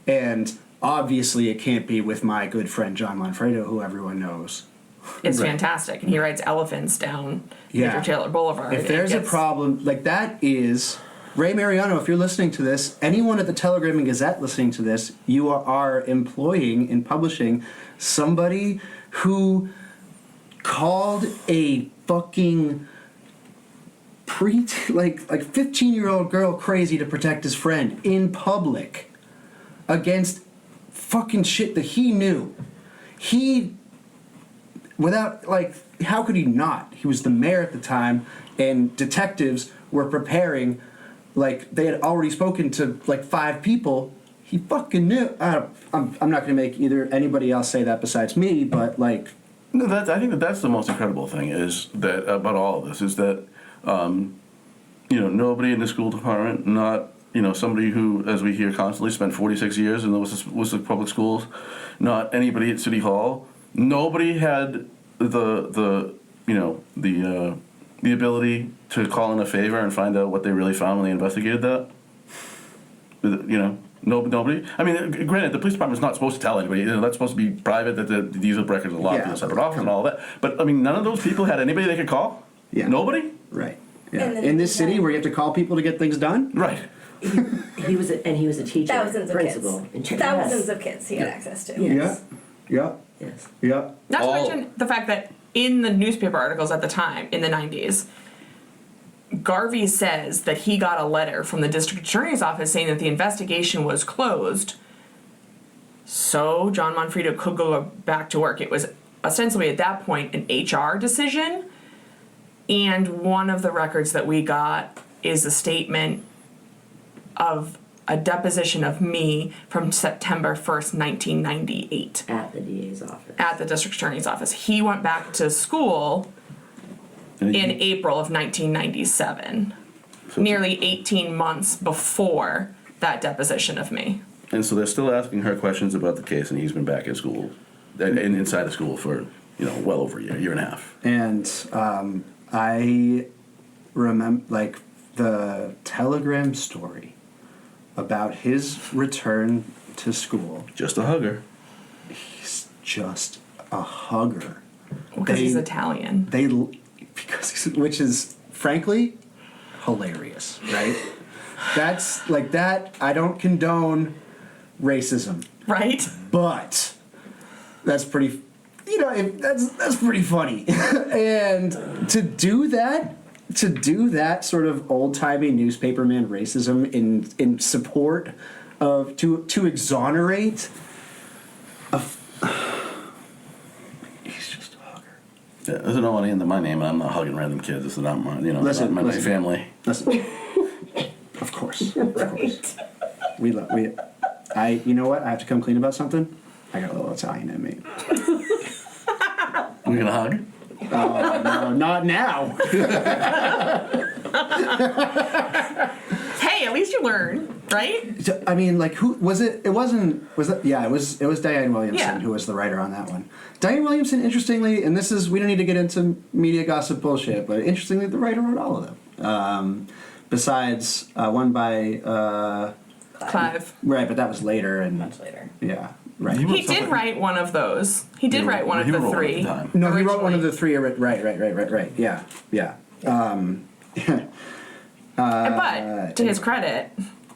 And Obviously, it can't be with my good friend John Monfredo, who everyone knows. It's Right. fantastic, and he rides elephants down Yeah. Major Taylor Boulevard. If It there's a gets- problem, like that is Ray Mariano, if you're listening to this, anyone at the Telegram and Gazette listening to this, you are employing and publishing somebody who called a fucking like 15-year-old girl crazy to protect his friend in public against fucking shit that he knew. He, without, like, how could he not? He was the mayor at the time, and detectives were preparing, like, they had already spoken to, like, 5 people. He fucking knew. I'm not going to make either anybody else say that besides me, but, like... No, I think that's the most incredible thing is that about all of this is that, nobody in the school department, not, somebody who, as we hear constantly, spent 46 years in the Worcester public schools, not anybody at City Hall, nobody had the ability to call in a favor and find out what they really found when they investigated that. Nobody. I mean, granted, the police department's not supposed to tell anybody. That's supposed to be private. That these are records of locked in a separate office and all that. But I mean, none of those people had anybody they could call. Yeah. Nobody. Right. Yeah. And then In this city where you have to call people to get things done? Right. He was a teacher, Thousands of principal. kids. in Thousands of kids he had access to. Yes. Yeah. Yes. Yeah. Not all- to mention the fact that in the newspaper articles at the time, in the 90s, Garvey says that he got a letter from the district attorney's office saying that the investigation was closed, so John Monfredo could go back to work. It was ostensibly at that point an HR decision, and one of the records that we got is a statement of a deposition of me from September 1st, 1998 At the DA's office. at the district attorney's office. He went back to school in April of 1997, nearly 18 months before that deposition of me. And so they're still asking her questions about the case, and he's been back at school, and inside of school for well over a year and a half. And I remember, like, the Telegram story about his return to school. Just a hugger. He's just a hugger. Because he's Italian. Which is frankly hilarious, right? That's like that. I don't condone racism, Right? but that's pretty. That's pretty funny. And to do that sort of old-timey newspaperman racism in support of to exonerate he's just a hugger. Yeah, there's no money in my name, and I'm not hugging random kids. This is not my, Listen, my listen. family. Listen, of course. We you know what? I have to come clean about something. I got a little Italian in me. We're gonna hug. No, not now. Hey, at least you learn, right? So, I mean, like, who was it? It wasn't. Was that? Yeah, it was. It was Diane Williamson Yeah. who was the writer on that one. Diane Williamson, interestingly, and this is we don't need to get into media gossip bullshit, but interestingly, the writer wrote all of them. Besides one by Clive. right, but that was later and Much later. yeah, right. He did write one of those. He did write one of He the wrote one at three. the time. No, he wrote one of originally. the three. Right. Yeah. But to his credit,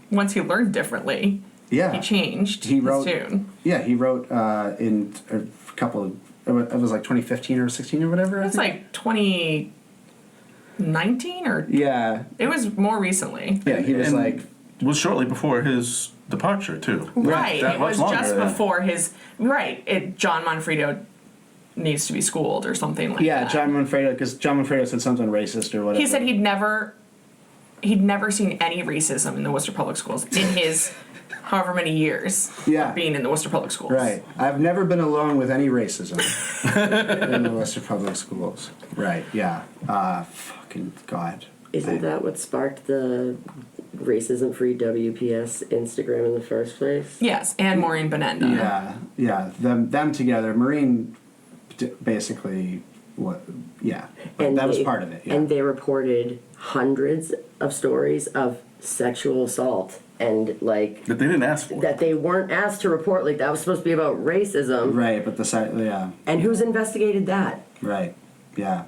once he learned differently, Yeah. he changed He wrote- his tune. Yeah, he wrote in a couple of. It was like 2015 or 16 or whatever. I It's think. like 2019 or Yeah, it was more recently. yeah. He was And like. it was shortly before his departure too. Right. That It much was longer, just yeah. before his John Monfredo needs to be schooled or something like Yeah, that. John Monfredo, because John Monfredo said something racist or whatever. He said he'd never seen any racism in the Worcester Public Schools in his however many years Yeah. of being in the Worcester Public Schools. Right. I've never been alone with any racism in the Worcester Public Schools. Right, yeah. Fucking God. Isn't that what sparked the racism-free WPS Instagram in the first place? Yes, and Maureen Benenda. Yeah. Them together. Marine basically, what, Yeah, but that was part of it. Yeah. And they reported hundreds of stories of sexual assault and like That they didn't ask for. that they weren't asked to report. Like that was supposed to be about racism. Right, but the side, yeah, And who's investigated that? right, yeah,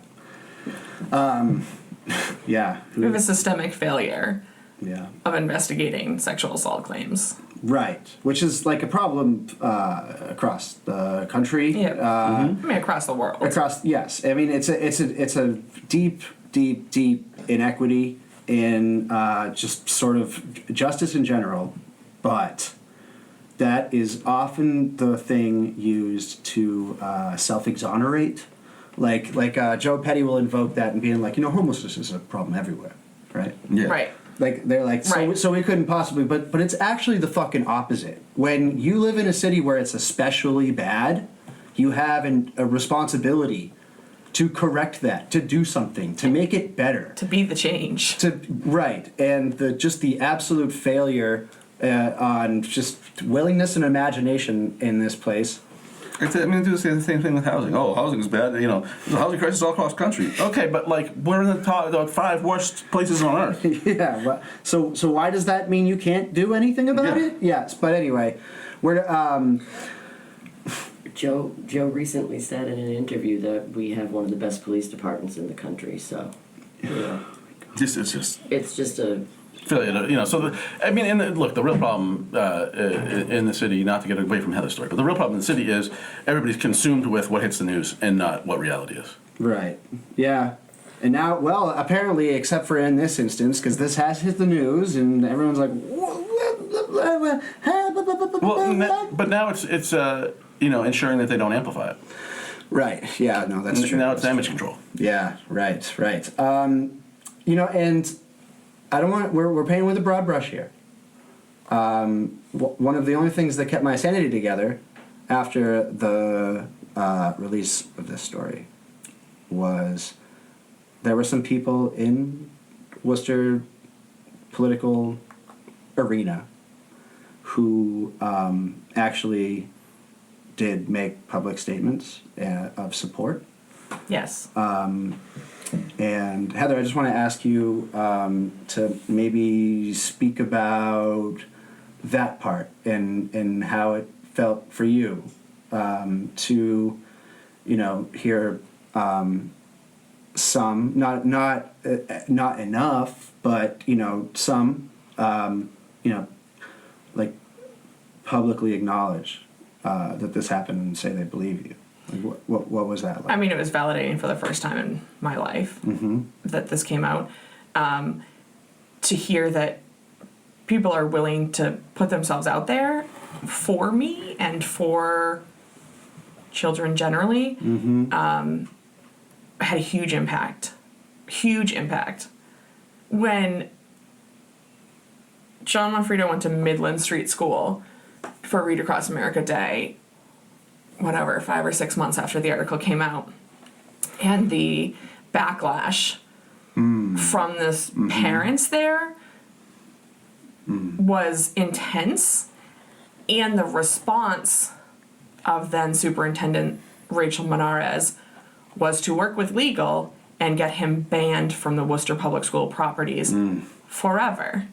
yeah, We have a systemic failure yeah, of investigating sexual assault claims. right. Which is like a problem across the country. Yeah. I mean, across the world. Across, yes. I mean, it's a deep inequity in just sort of justice in general, but that is often the thing used to self-exonerate. Like Joe Petty will invoke that and being like, homelessness is a problem everywhere, right? Yeah. Right. Like they're like, Right. so we couldn't possibly, but it's actually the fucking opposite. When you live in a city where it's especially bad, you have a responsibility to correct that, to do something, to make it better. To be the change. Right, and the absolute failure on just willingness and imagination in this place. I mean, do the same thing with housing. Oh, housing's bad. There's a housing crisis all across the country. Okay, but like we're in the 5 worst places on earth. Yeah, but, so why does that mean you can't do anything about Yeah. it? Yes, but anyway, we're Joe recently said in an interview that we have one of the best police departments in the country. So, It's just it's just a failure. So look, the real problem in the city, not to get away from Heather's story, but the real problem in the city is everybody's consumed with what hits the news and not what reality is. right. Yeah. And now, well, apparently, except for in this instance, because this has hit the news, and everyone's like, Well, but now it's ensuring that they don't amplify it. right. Yeah. No, that's true. Now it's damage control. Yeah. Right. And I don't want. We're painting with a broad brush here. One of the only things that kept my sanity together after the release of this story was there were some people in Worcester political arena who actually did make public statements of support. Yes. And Heather, I just want to ask you to maybe speak about that part and how it felt for you to, hear some, not enough, but some, like publicly acknowledge that this happened and say they believe you. Like, what was that like? I mean, it was validating for the first time in my life that this came out. To hear that people are willing to put themselves out there for me and for children generally had a huge impact. Huge impact. When John Monfredo went to Midland Street School for Read Across America Day, 5 or 6 months after the article came out, and the backlash from this parents there was intense, and the response of then Superintendent Rachel Menares was to work with legal and get him banned from the Worcester Public School properties forever.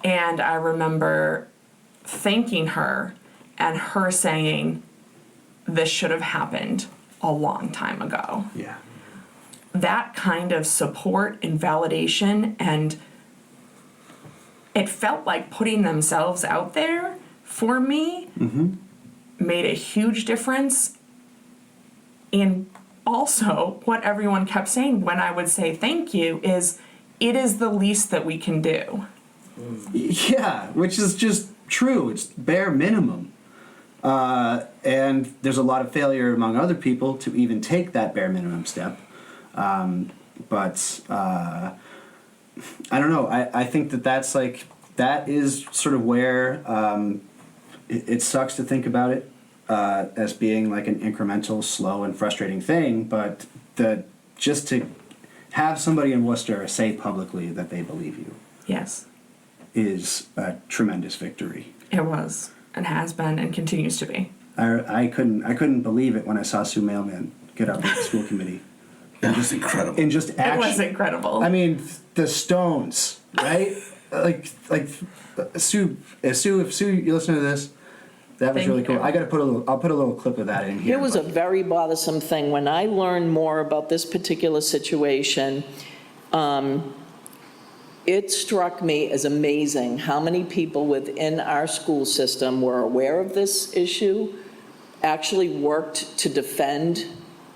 And I remember thanking her and her saying, this should have happened a long time ago. Yeah. That kind of support and validation, and it felt like putting themselves out there for me made a huge difference. And also, what everyone kept saying when I would say thank you is, it is the least that we can do. Yeah, which is just true. It's bare minimum. And there's a lot of failure among other people to even take that bare minimum step. But I don't know. I think that is sort of where it sucks to think about it as being like an incremental, slow, and frustrating thing. But just to have somebody in Worcester say publicly that they believe you Yes, is a tremendous victory. it was and has been and continues to be. I couldn't believe it when I saw Sue Mailman get up at the school committee. That was incredible. And just It was incredible. I mean, the Stones, right? like Sue, if Sue, you listen to this, that was Thank really cool. you. I'll put a little clip of that in here. Here was a very bothersome thing. When I learned more about this particular situation, it struck me as amazing how many people within our school system were aware of this issue, actually worked to defend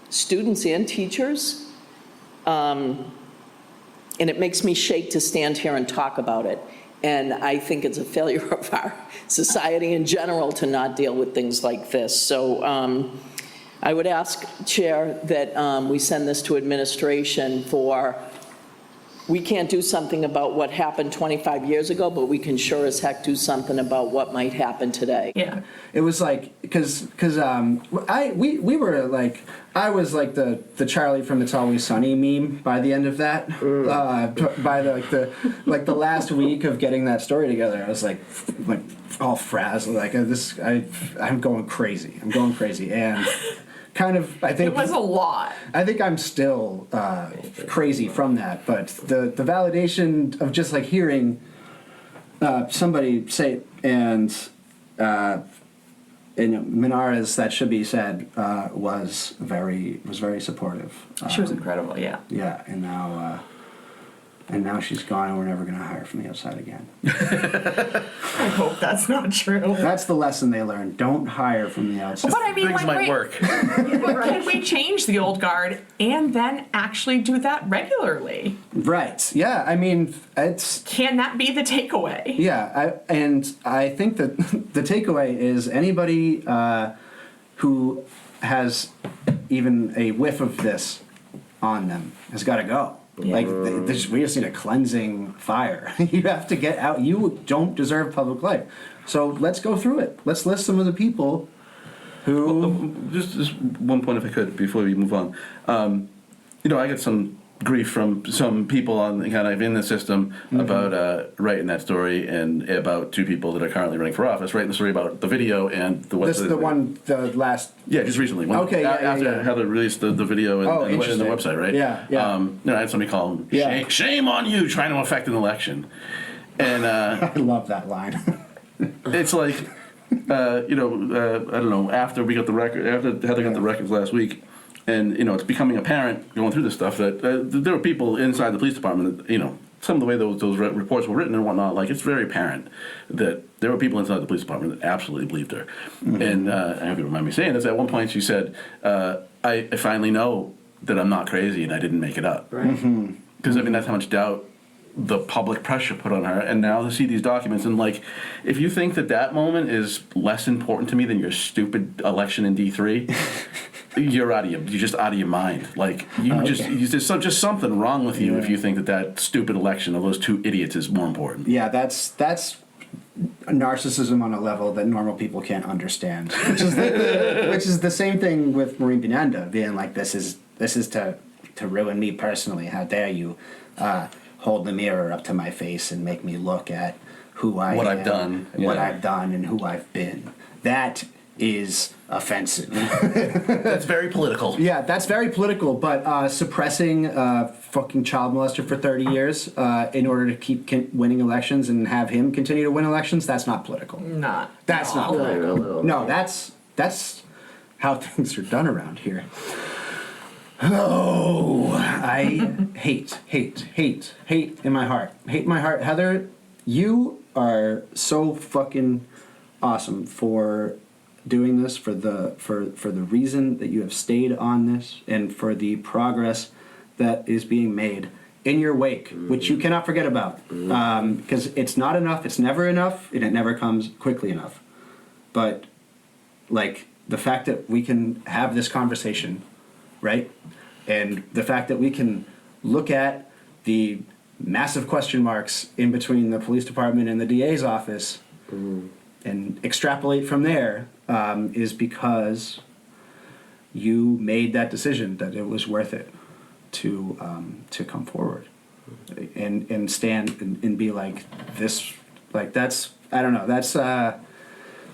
students and teachers. And it makes me shake to stand here and talk about it. And I think it's a failure of our society in general to not deal with things like this. So I would ask, Chair, that we send this to administration for, we can't do something about what happened 25 years ago, but we can sure as heck do something about what might happen today. Yeah. It was like, because we were like, I was like the Charlie from It's Always Sunny meme by the end of that. By the last week of getting that story together, I was like all frazzled, like I'm going crazy. And kind of, I think It was a lot. I think I'm still crazy from that, but the validation of just like hearing somebody say and Minara's, that should be said, was very supportive. She was incredible, yeah. Yeah, and now she's gone, and we're never going to hire from the outside again. I hope that's not true. That's the lesson they learned. Don't hire from the outside. But I mean, Things like, might wait, work. can we change the old guard and then actually do that regularly? Right. Yeah. I mean, it's. Can that be the takeaway? Yeah. I think that the takeaway is anybody who has even a whiff of this on them has got to go. Yeah. Like, we just need a cleansing fire. You have to get out. You don't deserve public life. So let's go through it. Let's list some of the people who. Just one point, if I could, before we move on. I get some grief from some people on kind of in the system about writing that story and about two people that are currently running for office, writing the story about the video and the The last. Yeah, just recently. Okay, After Heather released the video and the website, right? Yeah. I had somebody call him, shame on you trying to affect an election. And I love that line. it's like, I don't know, after we got the record, after Heather got the records last week, and, it's becoming apparent going through this stuff that there were people inside the police department that, some of the way those reports were written and whatnot, like, it's very apparent that there were people inside the police department that absolutely believed her. Mm-hmm. And I hope you remind me saying this, at one point she said, I finally know that I'm not crazy and I didn't make it up. Right. Because, that's how much doubt the public pressure put on her, and now to see these documents, and like, if you think that moment is less important to me than your stupid election in D3, you're just out of your mind. Like, there's just something wrong with you if you think that stupid election of those two idiots is more important. Yeah, that's narcissism on a level that normal people can't understand. Which is the same thing with Marino and Lynn being like, this is to ruin me personally. How dare you hold the mirror up to my face and make me look at who I am, I've done, what I've done, and who I've been. That is offensive. That's very political. Yeah, that's very political, but suppressing a fucking child molester for 30 years in order to keep winning elections and have him continue to win elections, that's not political. That's not political. No, that's how things are done around here. Oh, I hate in my heart. Hate in my heart. Heather, you are so fucking awesome for doing this, for the reason that you have stayed on this, and for the progress that is being made in your wake, which you cannot forget about. Because it's not enough, it's never enough, and it never comes quickly enough. But, like, the fact that we can have this conversation, right? And the fact that we can look at the massive question marks in between the police department and the DA's office and extrapolate from there is because you made that decision that it was worth it to come forward and stand and be like this, like that's, I don't know,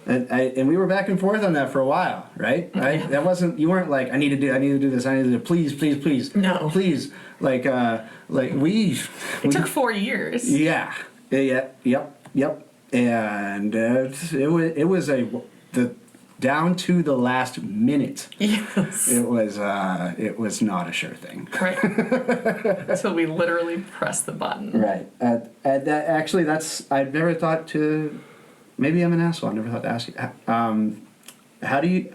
And we were back and forth on that for a while, right? Yeah. That wasn't, you weren't like, I need to do this, I need to do, please. No. Please. Like we. It took 4 years. Yeah. Yep. And it was down to the last minute. Yes. It was not a sure thing. Right. So we literally pressed the button. Right. Actually, I've never thought to. Maybe I'm an asshole. I never thought to ask you. How do you?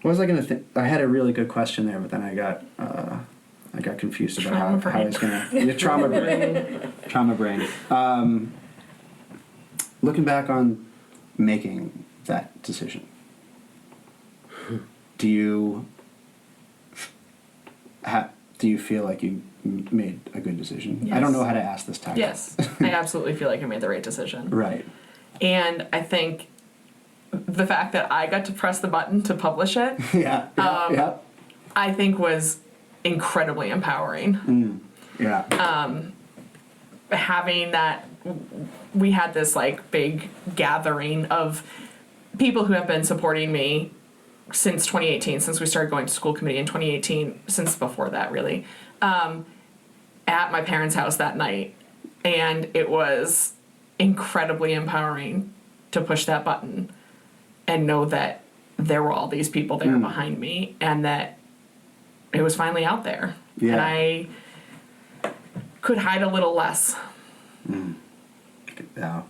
What was I going to think? I had a really good question there, but then I got confused about how I was going to. Trauma brain. Trauma brain. Looking back on making that decision, do you feel like you made a good decision? Yes. I don't know how to ask this time. Yes. I absolutely feel like I made the right decision. Right. And I think the fact that I got to press the button to publish it, Yeah. I think was incredibly empowering. Yeah. Having that, we had this like big gathering of people who have been supporting me since 2018, since we started going to school committee in 2018, since before that really, at my parents' house that night. And it was incredibly empowering to push that button and know that there were all these people there behind me and that it was finally out there. Yeah. And I could hide a little less. Yeah.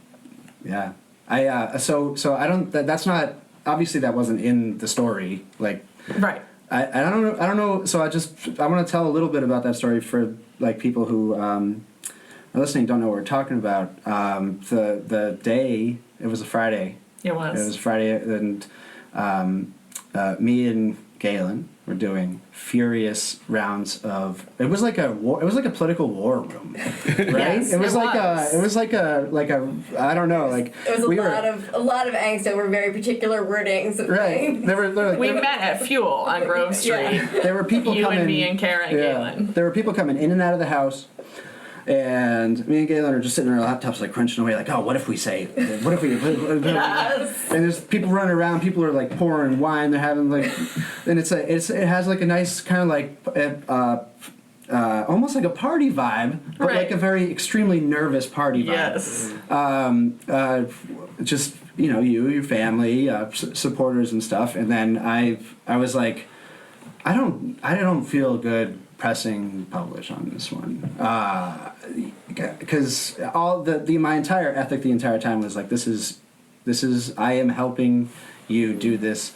So I don't. That's not. Obviously, that wasn't in the story. Like. Right. I don't know. So I want to tell a little bit about that story for like people who are listening don't know what we're talking about. The day, it was a Friday. It was. It was Friday, and me and Galen were doing furious rounds of. It was like a war. It was like a political war room, right? Yes, it was it like was. a. It was like a. I don't know. Like It was we a lot of angst over very particular wordings. Of right. things. We met at Fuel on Grove Street. Yeah. There were people You coming. and me and Kara and Galen. There were people coming in and out of the house. And me and Galen are just sitting on our laptops, like crunching away, like, oh, what if we say? What if we? Yes. And there's people running around. People are like pouring wine. They're having like, and it has like a nice kind of like, almost like a party vibe, but Right. like a very extremely nervous party vibe. Yes. Just your family, supporters and stuff. And then I was like, I don't feel good pressing publish on this one because my entire ethic the entire time was like this is I am helping you do this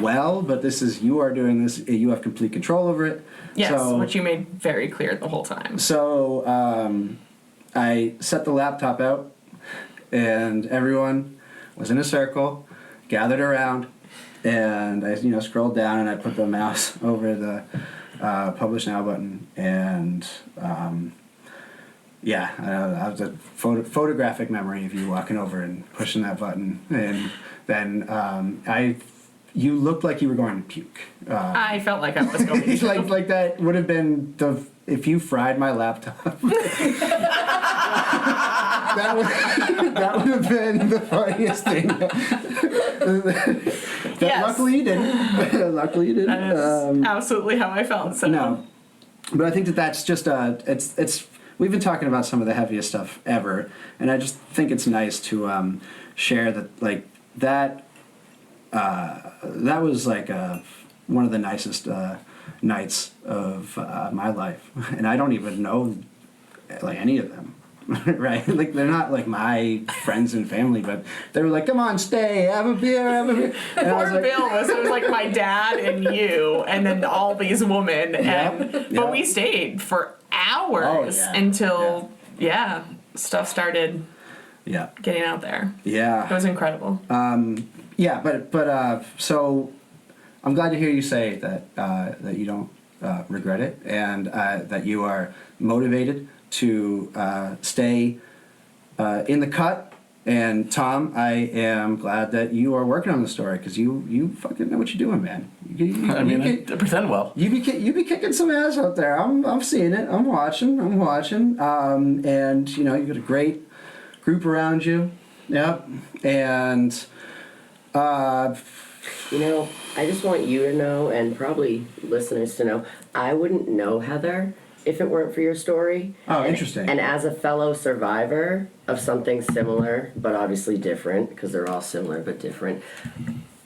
well, but this is you are doing this, you have complete control over it. Yes, So, which you made very clear the whole time. so I set the laptop out and everyone was in a circle, gathered around, and I scrolled down and I put the mouse over the publish now button, and I was a photographic memory of you walking over and pushing that button, and then you looked like you were going to puke. I felt like I was going to. like that would have been if you fried my laptop. that would have been the funniest thing. Yes. Luckily you didn't. Luckily you didn't. That is absolutely how I felt. So. No, but I think that's just it's. We've been talking about some of the heaviest stuff ever, and I just think it's nice to share that like that. That was like one of the nicest nights of my life, and I don't even know like any of them. Right, like they're not like my friends and family, but they were like, "Come on, stay, have a beer." And Poor Bill it was like my dad and you, and then all these women, but we stayed for hours until stuff started getting out there. Yeah, It was incredible. So I'm glad to hear you say that you don't regret it, and that you are motivated to stay in the cut. And Tom, I am glad that you are working on the story because you fucking know what you're doing, man. I pretend well. You be kicking some ass out there. I'm seeing it. I'm watching. And you got a great group around you. Yep. And You know, I just want you to know, and probably listeners to know, I wouldn't know Heather if it weren't for your story. oh, interesting. And as a fellow survivor of something similar, but obviously different, because they're all similar but different,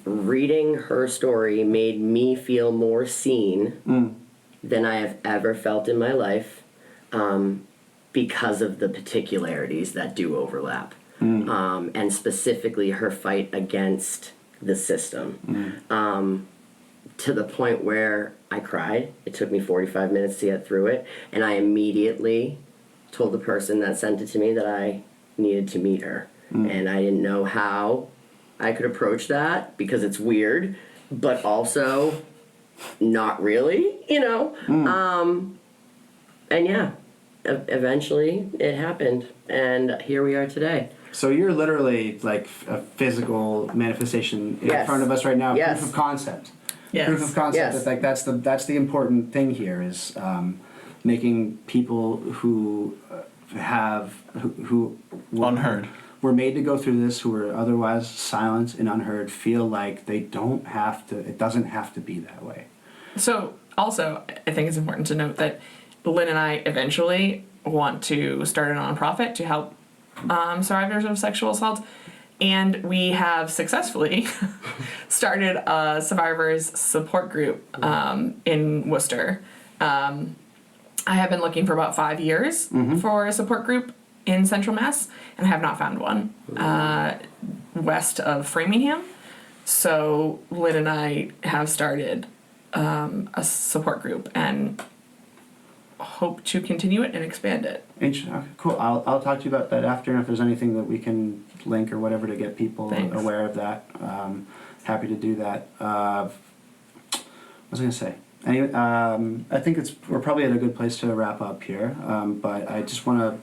reading her story made me feel more seen than I have ever felt in my life, because of the particularities that do overlap. And specifically her fight against the system. To the point where I cried. It took me 45 minutes to get through it, and I immediately told the person that sent it to me that I needed to meet her. And I didn't know how I could approach that because it's weird, but also not really, you know. And yeah, eventually it happened, and here we are today. So you're literally like a physical manifestation in Yes. front of us right now. Yes. Proof of concept. Yes. Proof of concept. Yes. That, like that's the important thing here is making people who who Unheard. were made to go through this, who were otherwise silent and unheard, feel like they don't have to. It doesn't have to be that way. So, also, I think it's important to note that Lynn and I eventually want to start a nonprofit to help survivors of sexual assault. And we have successfully started a survivors support group in Worcester. I have been looking for about 5 years for a support group in Central Mass, and I have not found one west of Framingham. So Lynn and I have started a support group and hope to continue it and expand it. Interesting. Okay, cool. I'll talk to you about that after, and if there's anything that we can link or whatever to get people Thanks. aware of that, happy to do that. What was I gonna say? Anyway, I think we're probably at a good place to wrap up here, but I just want to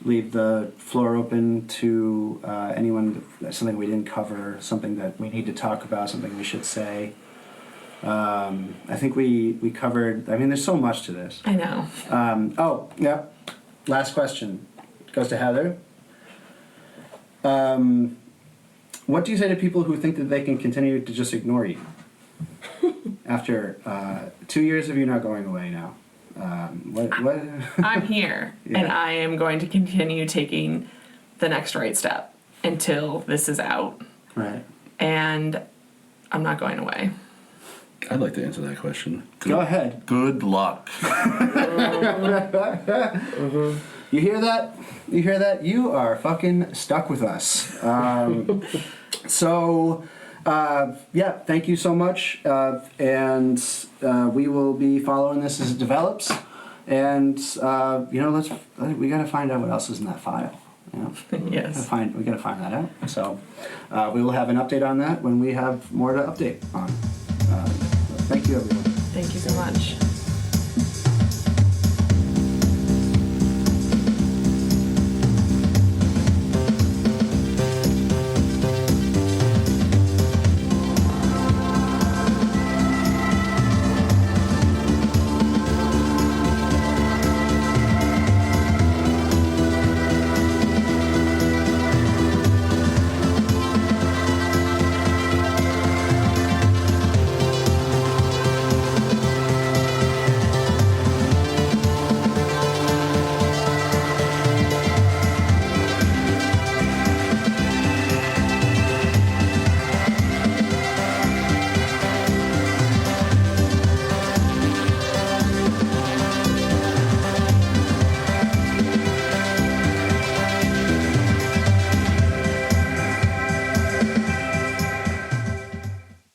leave the floor open to anyone. Something we didn't cover, something that we need to talk about, something we should say. I think we covered. I mean, there's so much to this. I know. Oh, yeah. Last question goes to Heather. What do you say to people who think that they can continue to just ignore you after 2 years of you not going away now? What? I'm here, Yeah. and I am going to continue taking the next right step until this is out, Right. and I'm not going away. I'd like to answer that question. Go ahead. Good luck. You hear that? You hear that? You are fucking stuck with us. Yeah, thank you so much. And we will be following this as it develops. And, we got to find out what else is in that file. You know? Yes. We got to find that out. So we will have an update on that when we have more to update on. Thank you, everyone. Thank you so much.